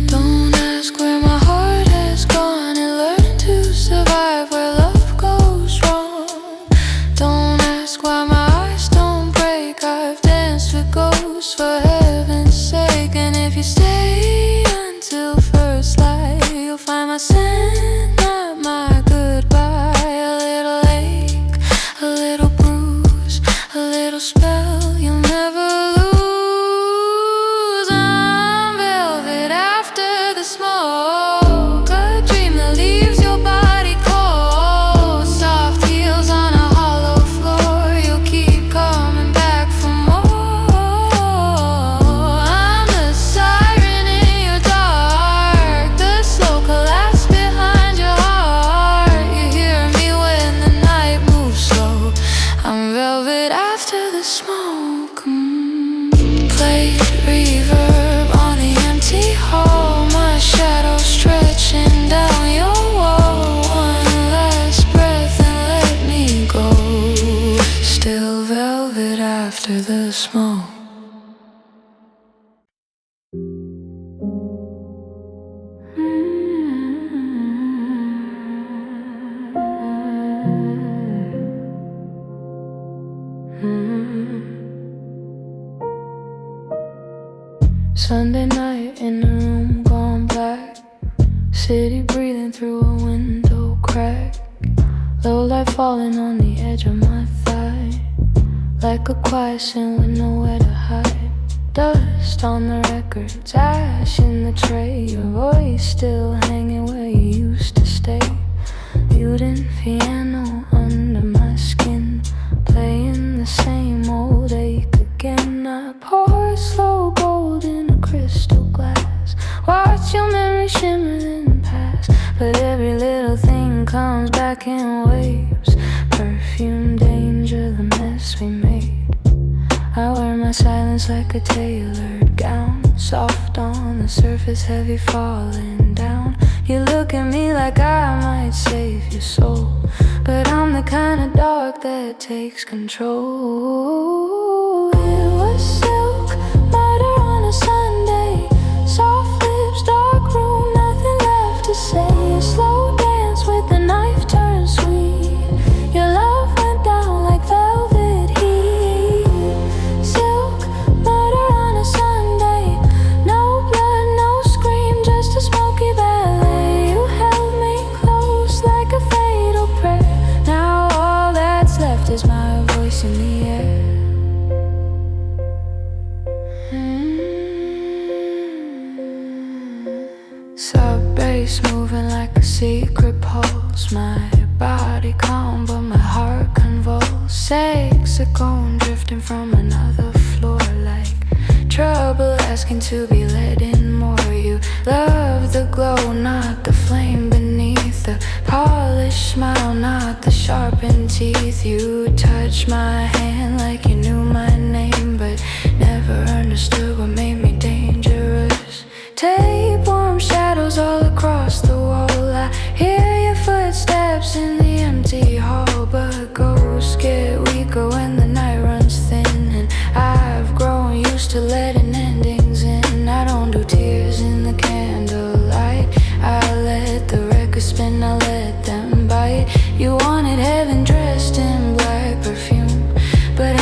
Don't ask where my heart has gone, and learn to survive where love goes wrong. Don't ask why my eyes don't break, I've danced with ghosts for heaven's sake. And if you stay until first light, you'll find my scent, not my goodbye. A little ache, a little bruise, a little spell you'll never lose. I'm velvet after the smoke, a dream that leaves your body cold. Soft heels on a hollow floor, you'll keep coming back for more. I'm the siren in your dark, the slow collapse behind your heart. You hear me when the night moves slow. I'm velvet after the smoke. Play reverb on the empty hall, my shadow stretching down your wall. One last breath and let me go. Still velvet after the smoke. Sunday night in a room gone black, city breathing through a window crack. Low light falling on the edge of my thigh, like a quiet sin with nowhere to hide. Dust on the records, ash in the tray, your voice still hanging where you used to stay. Muted piano under my skin, playing the same old ache again. I pour slow gold in a crystal glass, watch your memory shimmer then pass. But every little thing comes back in waves, perfume, danger, the mess we made. I wear my silence like a tailored gown, soft on the surface, heavy falling down. You look at me like I might save your soul, but I'm the kind of dog that takes control. It was silk, murder on a Sunday, soft lips, dark room, nothing left to say. A slow dance with the knife turned sweet, your love went down like velvet heat. Silk, murder on a Sunday, no blood, no scream, just a smoky ballet. You held me close like a fatal prayer, now all that's left is my voice in the air. Sub-bass moving like a secret pulse, my body calm but my heart convulsed. Saxophone drifting from another floor, like trouble asking to be let in more. You love the glow, not the flame beneath, the polished smile, not the sharpened teeth. You touch my hand like you knew my name, but never understood what made me dangerous. Tapeworm shadows all across the wall, I hear your footsteps in the empty hall. But ghosts get weaker when the night runs thin, and I've grown used to letting endings in. I don't do tears in the candlelight, I let the records spin, I let them bite. You wanted heaven dressed in black perfume, but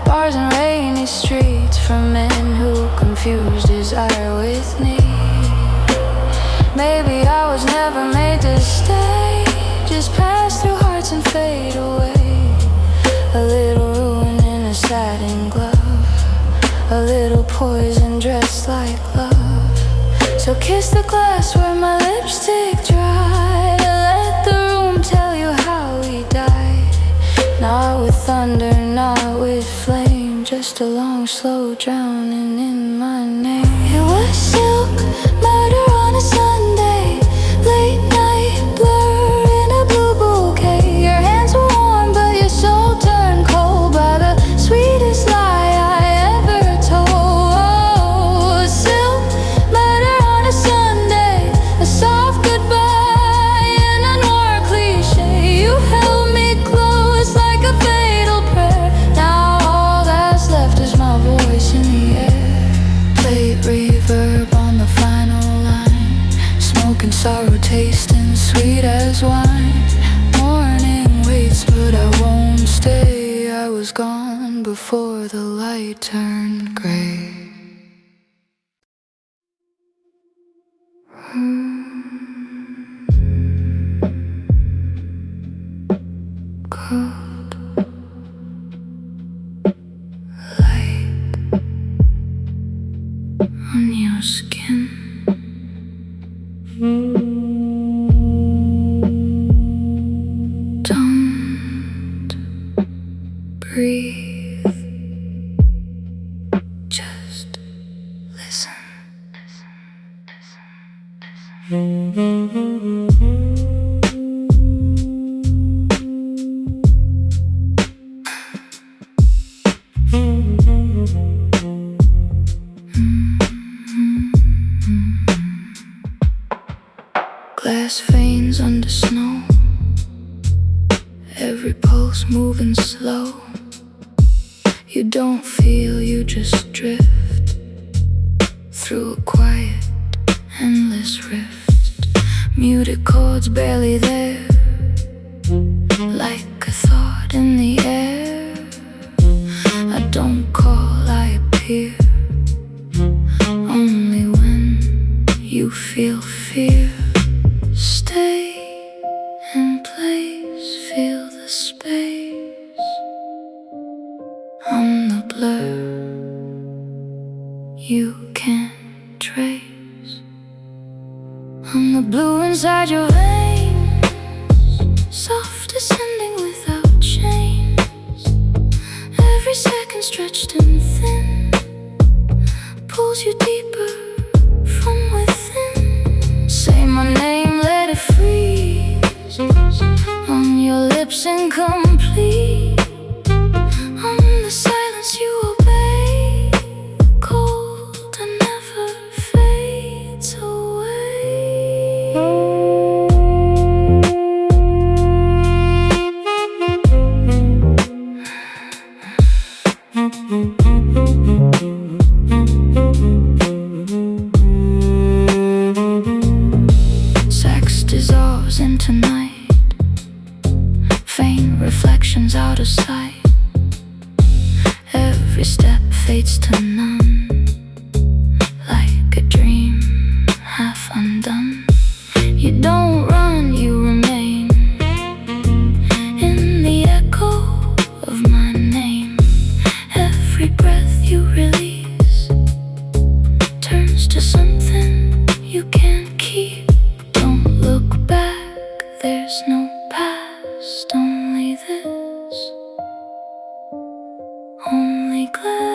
Bars and rainy streets for men who confuse desire with need. Maybe I was never made to stay, just pass through hearts and fade away. A little ruin in a satin glove, a little poison dressed like love. So kiss the glass where my lipstick dried, let the room tell you how he died. Not with thunder, not with flame, just a long slow drowning in my name. It was silk, murder on a Sunday, late night blur in a blue bouquet. Your hands were warm but your soul turned cold by the sweetest lie I ever told. Silk, murder on a Sunday, a soft goodbye and a noir cliche. You held me close like a fatal prayer. Now all that's left is my voice in the air. Plate reverb on the final line, smoke and sorrow tasting sweet as wine. Morning waits but I won't stay. I was gone before the light turned gray. Cold light on your skin. Don't breathe, just listen. Glass veins under snow, every pulse moving slow. You don't feel, you just drift through a quiet, endless rift. Muted chords barely there, like a thought in the air. I don't call, I appear, only when you feel fear. Stay in place, feel the space. I'm the blur you can't trace. I'm the blue inside your veins, soft descending without chains. Every second stretched and thin pulls you deeper from within. Say my name, let it freeze on your lips incomplete. On the silence you obey, cold and never fades away. Sex dissolves into night, faint reflections out of sight. Every step fades to none, like a dream half undone. You don't run, you remain in the echo of my name. Every breath you release turns to something you can't keep. Don't look back, there's no past, only this, only glass.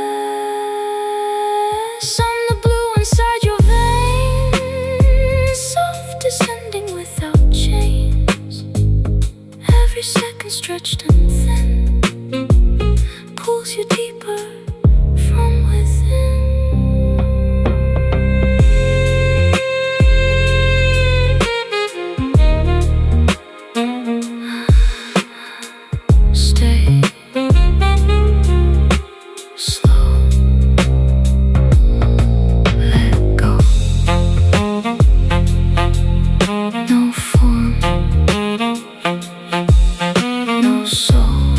I'm the blue inside your veins, soft descending without chains. Every second stretched and thin pulls you deeper from within. Stay slow, let go. No form, no soul.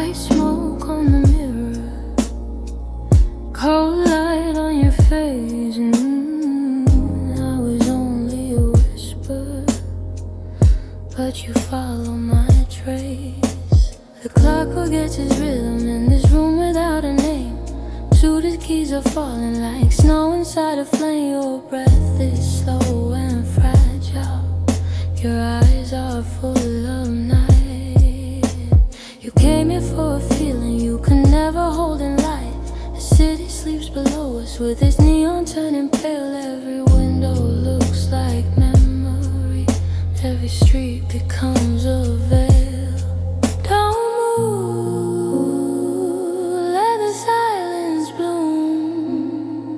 white smoke on the mirror, cold light on your face. I was only a whisper, but you follow my trace. The clock forgets its rhythm in this room without a name. Suited keys are falling like snow inside a flame. Your breath is slow and fragile. Your eyes are full of night. You came here for a feeling you can never hold in light. The city sleeps below us with its neon turning pale. Every window looks like memory. Every street becomes a veil. Don't move, let the silence bloom.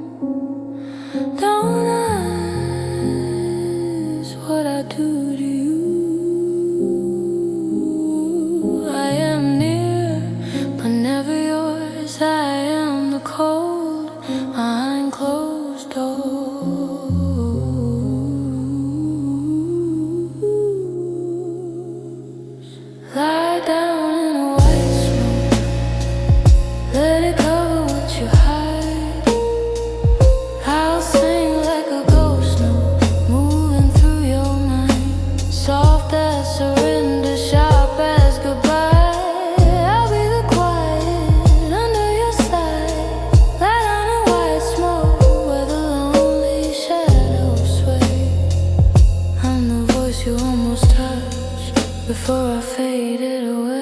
Don't ask what I do to you. I am near, but never yours. I am the cold behind closed doors. Lie down in a white smoke, let it cover what you hide. I'll sing like a ghost note, moving through your mind. Soft as surrender, sharp as goodbye. I'll be the quiet under your side. Light on a white smoke where the lonely shadows sway. I'm the voice you almost touched before I faded away.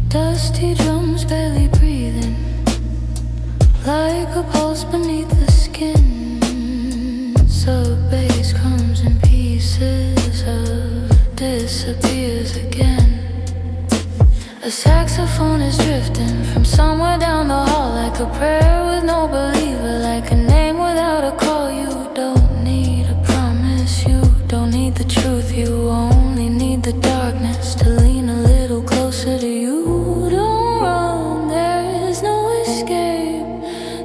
Dusty drums barely breathing, like a pulse beneath the skin. Sub-bass crumbs and pieces of disappears again. A saxophone is drifting from somewhere down the hall, like a prayer with no believer, like a name without a call. You don't need a promise, you don't need the truth, you only need the darkness to lean a little closer to you. Don't run, there is no escape.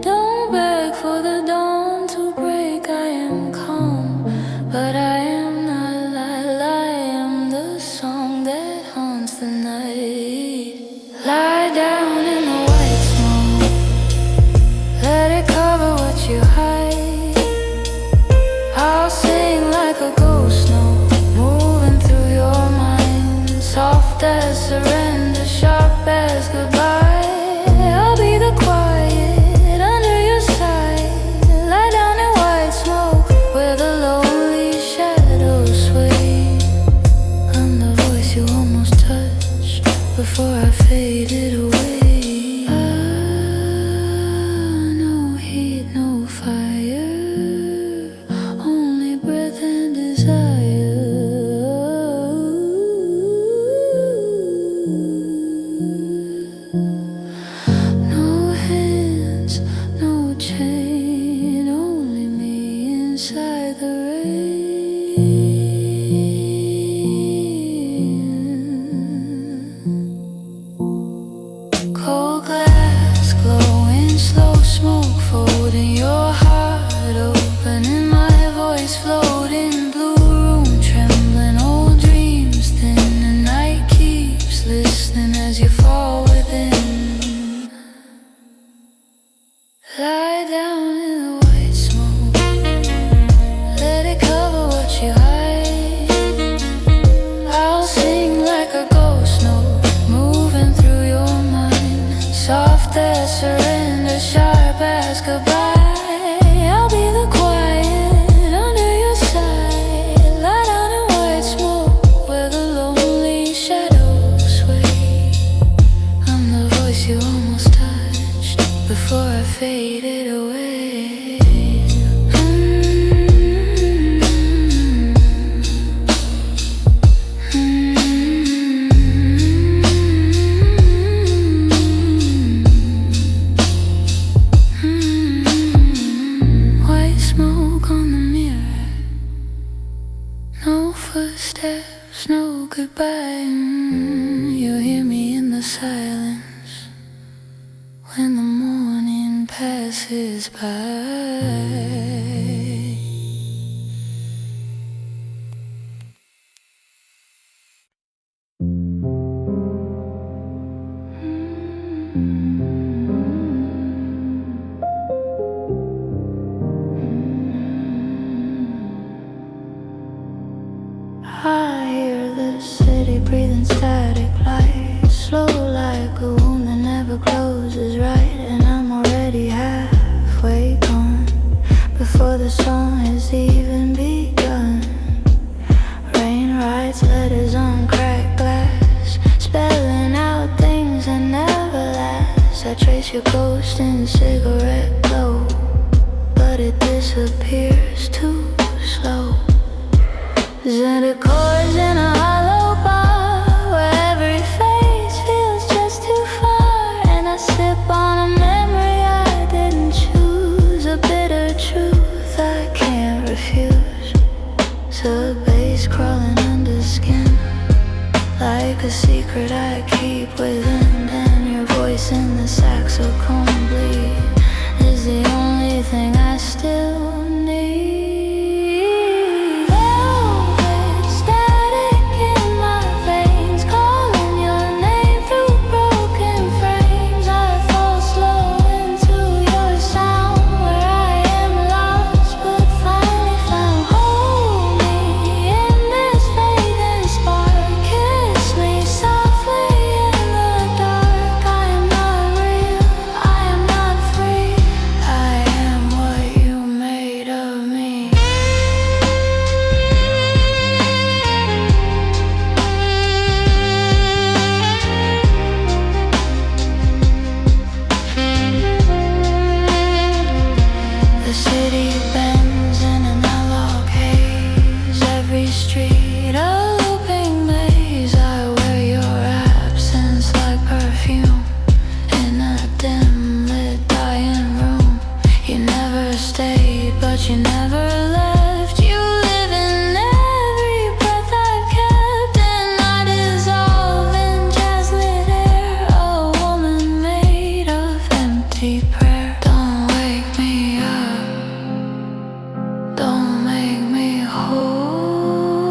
Don't beg for the dawn to break. I am calm, but I am not I am the song that haunts the night. Lie down in the white smoke, let it cover what you hide. I'll sing like a ghost note, moving through your mind. Soft as surrender, sharp as goodbye. I'll be the quiet under your side. Lie down in white smoke where the lonely shadows sway. I'm the voice you almost touched before I faded away. No heat, no fire, only breath and desire. No hands, no chain, only me inside the rain. Cold glass glowing, slow smoke folding your heart open, and my voice floating. Blue room trembling, old dreams thin. The night keeps listening as you fall within. Lie down in the white smoke, let it cover what you hide. I'll sing like a ghost note, moving through your mind. Soft as surrender, sharp as goodbye. I'll be the quiet under your side. Light on a white smoke where the lonely shadows sway. I'm the voice you almost touched before I faded away. White smoke on the mirror, no footsteps, no goodbye. You hear me in the silence. when the morning passes by. I hear the city breathing static light, slow like a wound that never closes right. And I'm already halfway gone before the song has even begun. Rain writes letters on cracked glass, spelling out things that never last. I trace your ghost in cigarette glow, but it disappears too slow. Zenith chords in a hollow bar, where every face feels just too far. And I sip on a memory I didn't choose, a bitter truth I can't refuse. Sub bass crawling under skin, like a secret I keep within. And your voice in the saxophone bleed is the only thing I still need. You never left, you live in every breath I've kept, and I dissolve in jazz-lit air, a woman made of empty prayer. Don't wake me up, don't make me whole,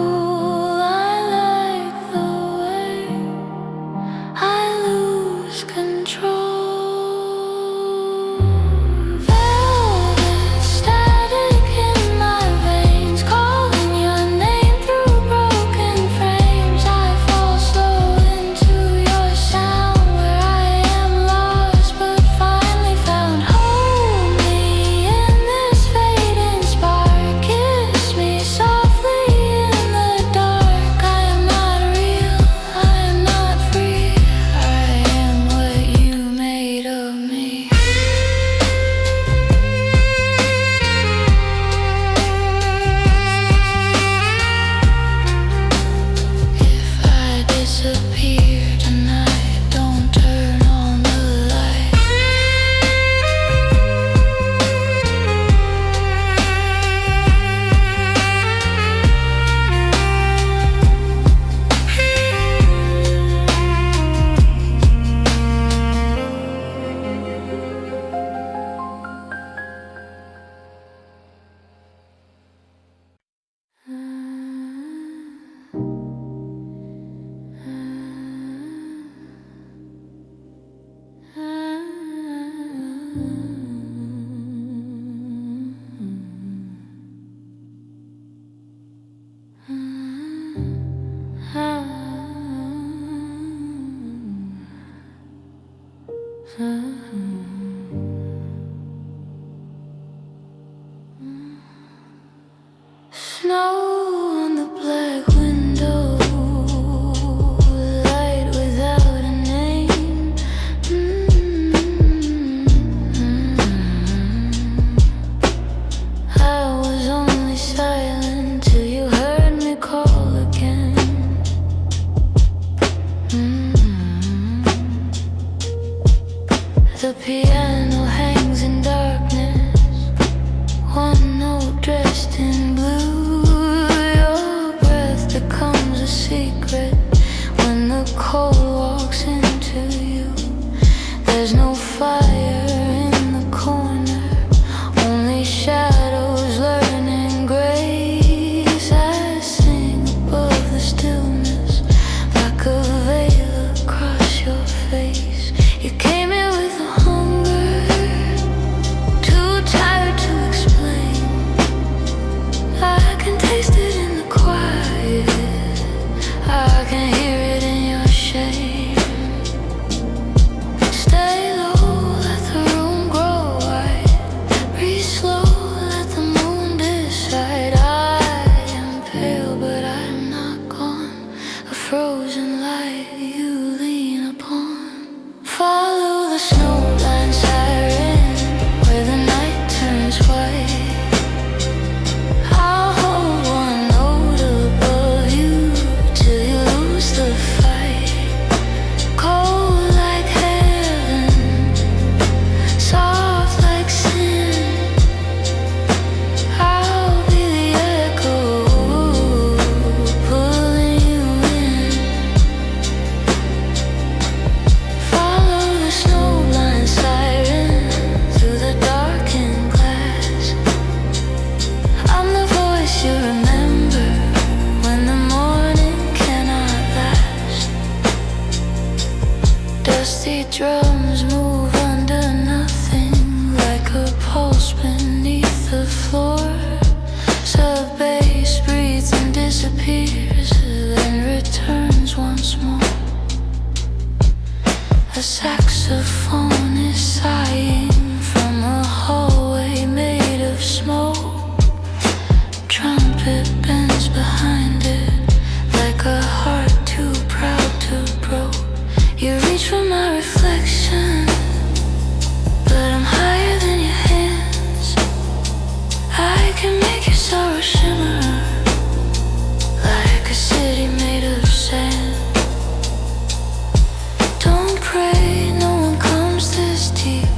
drums move under nothing, like a pulse beneath the floor. Sub bass breathes and disappears, then returns once more. A saxophone is sighing from a hallway made of smoke. Trumpet bends behind it, like a heart too proud to broke. You reach for my reflection, but I'm higher than your hands. I can make your sorrow shimmer, like a city made of sand. Don't pray, no one comes this deep.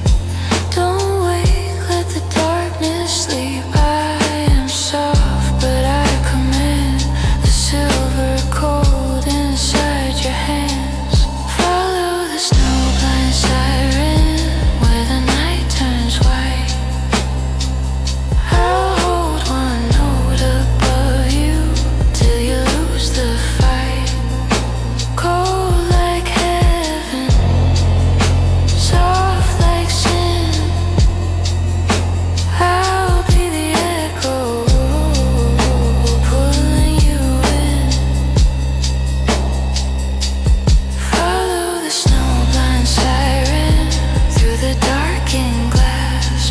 Don't wake, let the darkness sleep. I am soft, but I command the silver cold inside your hands. Follow the snowblind siren where the night turns white. I'll hold one note above you till you lose the fight. Cold like heaven, soft like sin. I'll be the echo pulling you in. Follow the snowblind siren through the darkened glass.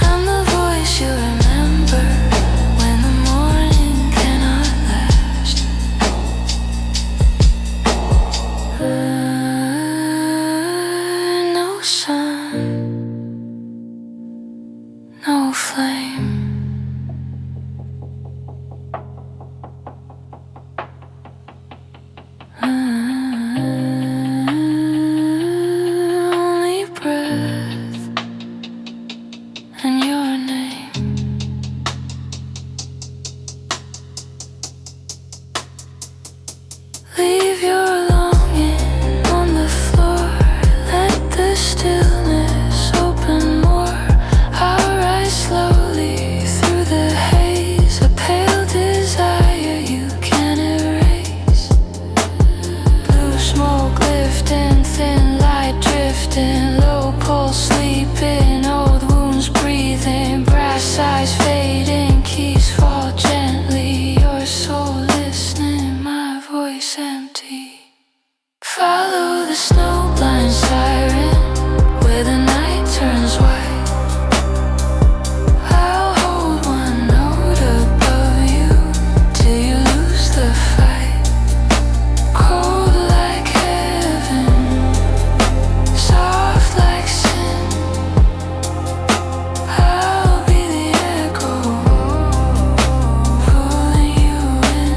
I'm the voice you remember when the morning cannot last. No sun, no flame. Only breath and your name. Leave your longing on the floor. Let the stillness open more. I'll rise slowly through the haze, a pale desire you can't erase. Blue smoke lifting, thin light drifting, low pulse sleeping, old wounds breathing, brass eyes fading, keys fall gently, your soul listening, my voice empty. Follow the snowblind siren where the night turns white. I'll hold one note above you till you lose the fight. Cold like heaven, soft like sin. I'll be the echo pulling you in.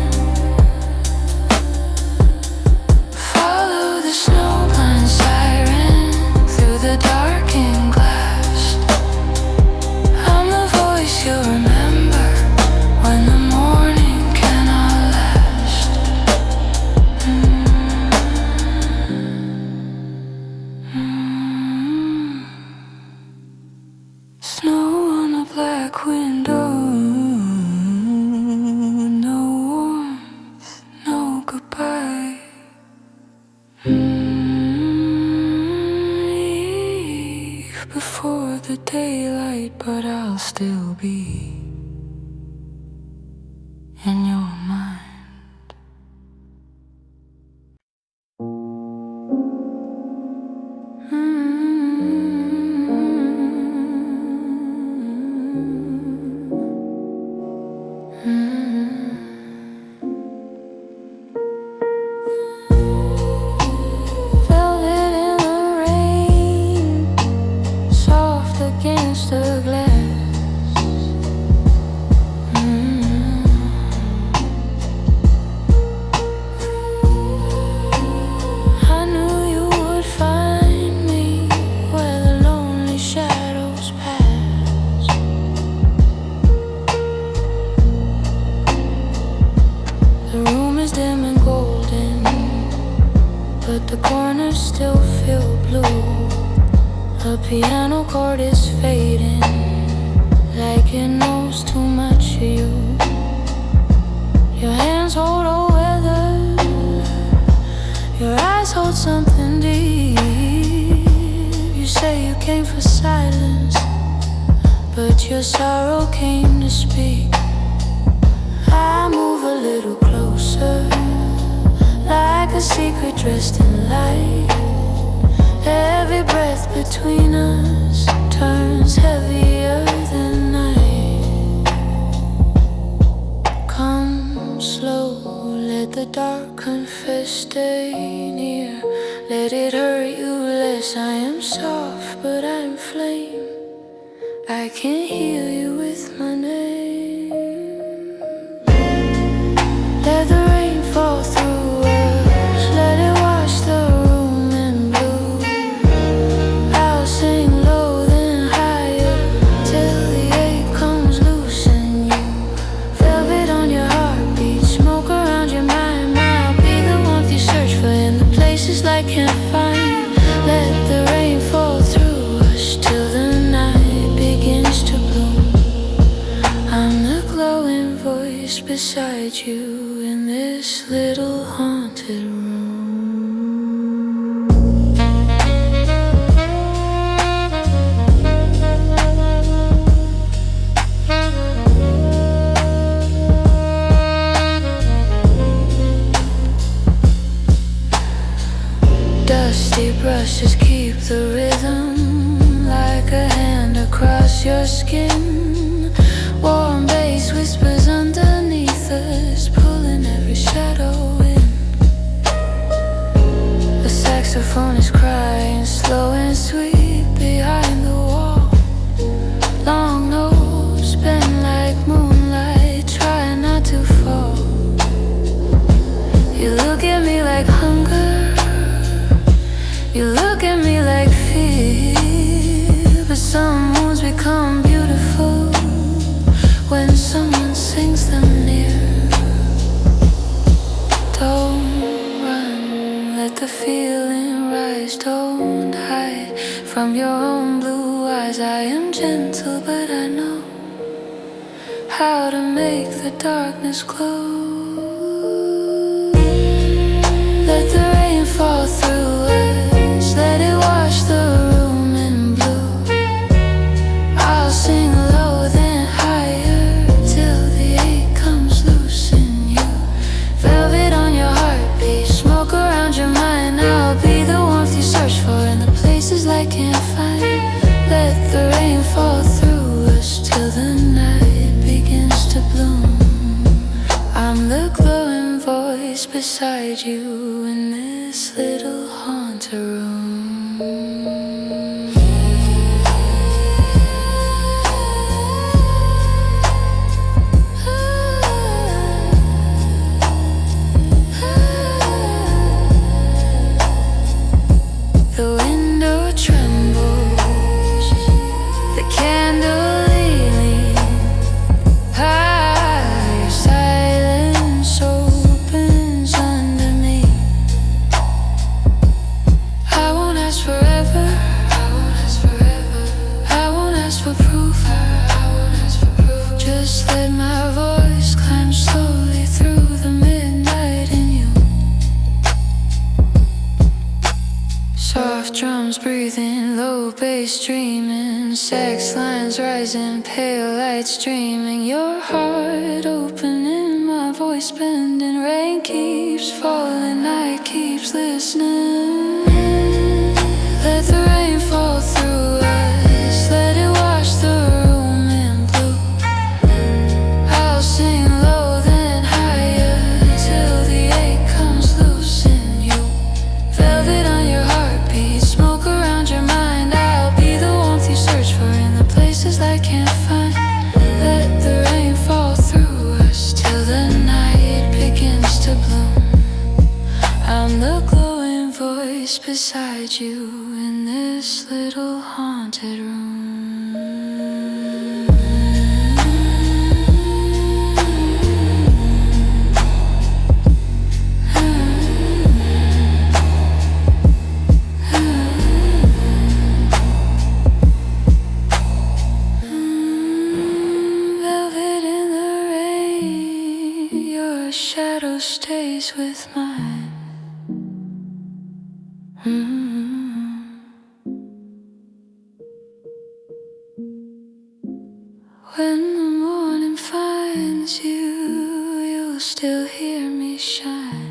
Follow the snowblind siren through the darkened glass. I'm the voice you remember when the morning cannot last. Snow on a black window, no warmth, no goodbye. Leave before the daylight, but I'll still be in your mind. Velvet in the rain, soft against the glass. I knew you would find me where the lonely shadows pass. The room is dim and golden, but the corners still feel blue. A piano chord is fading, like it knows too much of you. Your hands hold a weather, your eyes hold something deep. silence, but your sorrow came to speak. I move a little closer, like a secret dressed in light. Every breath between us turns heavier than night. Come slow, let the dark confess, stay near. Let it hurt you less. I am soft, but I'm flame. I can heal you with my name. Let the rain fall through us, let it wash the room in blue. I'll sing low then higher, till the ache comes loose in you. Velvet on your heartbeat, smoke around your mind. I'll be the warmth you search for in the places light can't find. Let the rain fall through us till the night begins to bloom. I'm the glowing voice beside you in this little haunted room. Dusty brushes keep the rhythm, like a hand across your skin. Warm bass whispers underneath us, pulling every shadow in. The saxophone is crying, slow and sweet, behind the wall. Long notes bend like moonlight, trying not to fall. You look at me like hunger, you look at me like fear. But some wounds become beautiful when someone sings them near. Don't run, let the feeling rise. Don't hide from your own blue eyes. I am gentle, but I know how to make the darkness glow. Let the rain fall through us, let it wash the room in blue. I'll sing low then higher, till the ache comes loose in you. Velvet on your heartbeat, smoke around your mind. I'll be the warmth you search for in the places light can't find. Let the rain fall through us till the night begins to bloom. I'm the glowing voice beside you in this little haunted room. The window trembles, the candle leaning high, your silence opens under me. I won't ask forever, I won't ask forever, I won't ask for proof, I won't ask for proof. Just let my voice climb slowly through the midnight in you. Soft drums breathing, low bass dreaming, sex lines rising, pale lights streaming. Your heart opening, my voice bending. Rain keeps falling, night keeps listening. Let the rain fall through us, let it wash the room in blue. I'll sing low then higher, till the ache comes loose in you. Velvet on your heartbeat, smoke around your mind. I'll be the warmth you search for in the places I can't find. Let the rain fall through us till the night begins to bloom. I'm the glowing voice beside you in this little haunted room. Velvet in the rain, your shadow stays with mine. you hear me shine?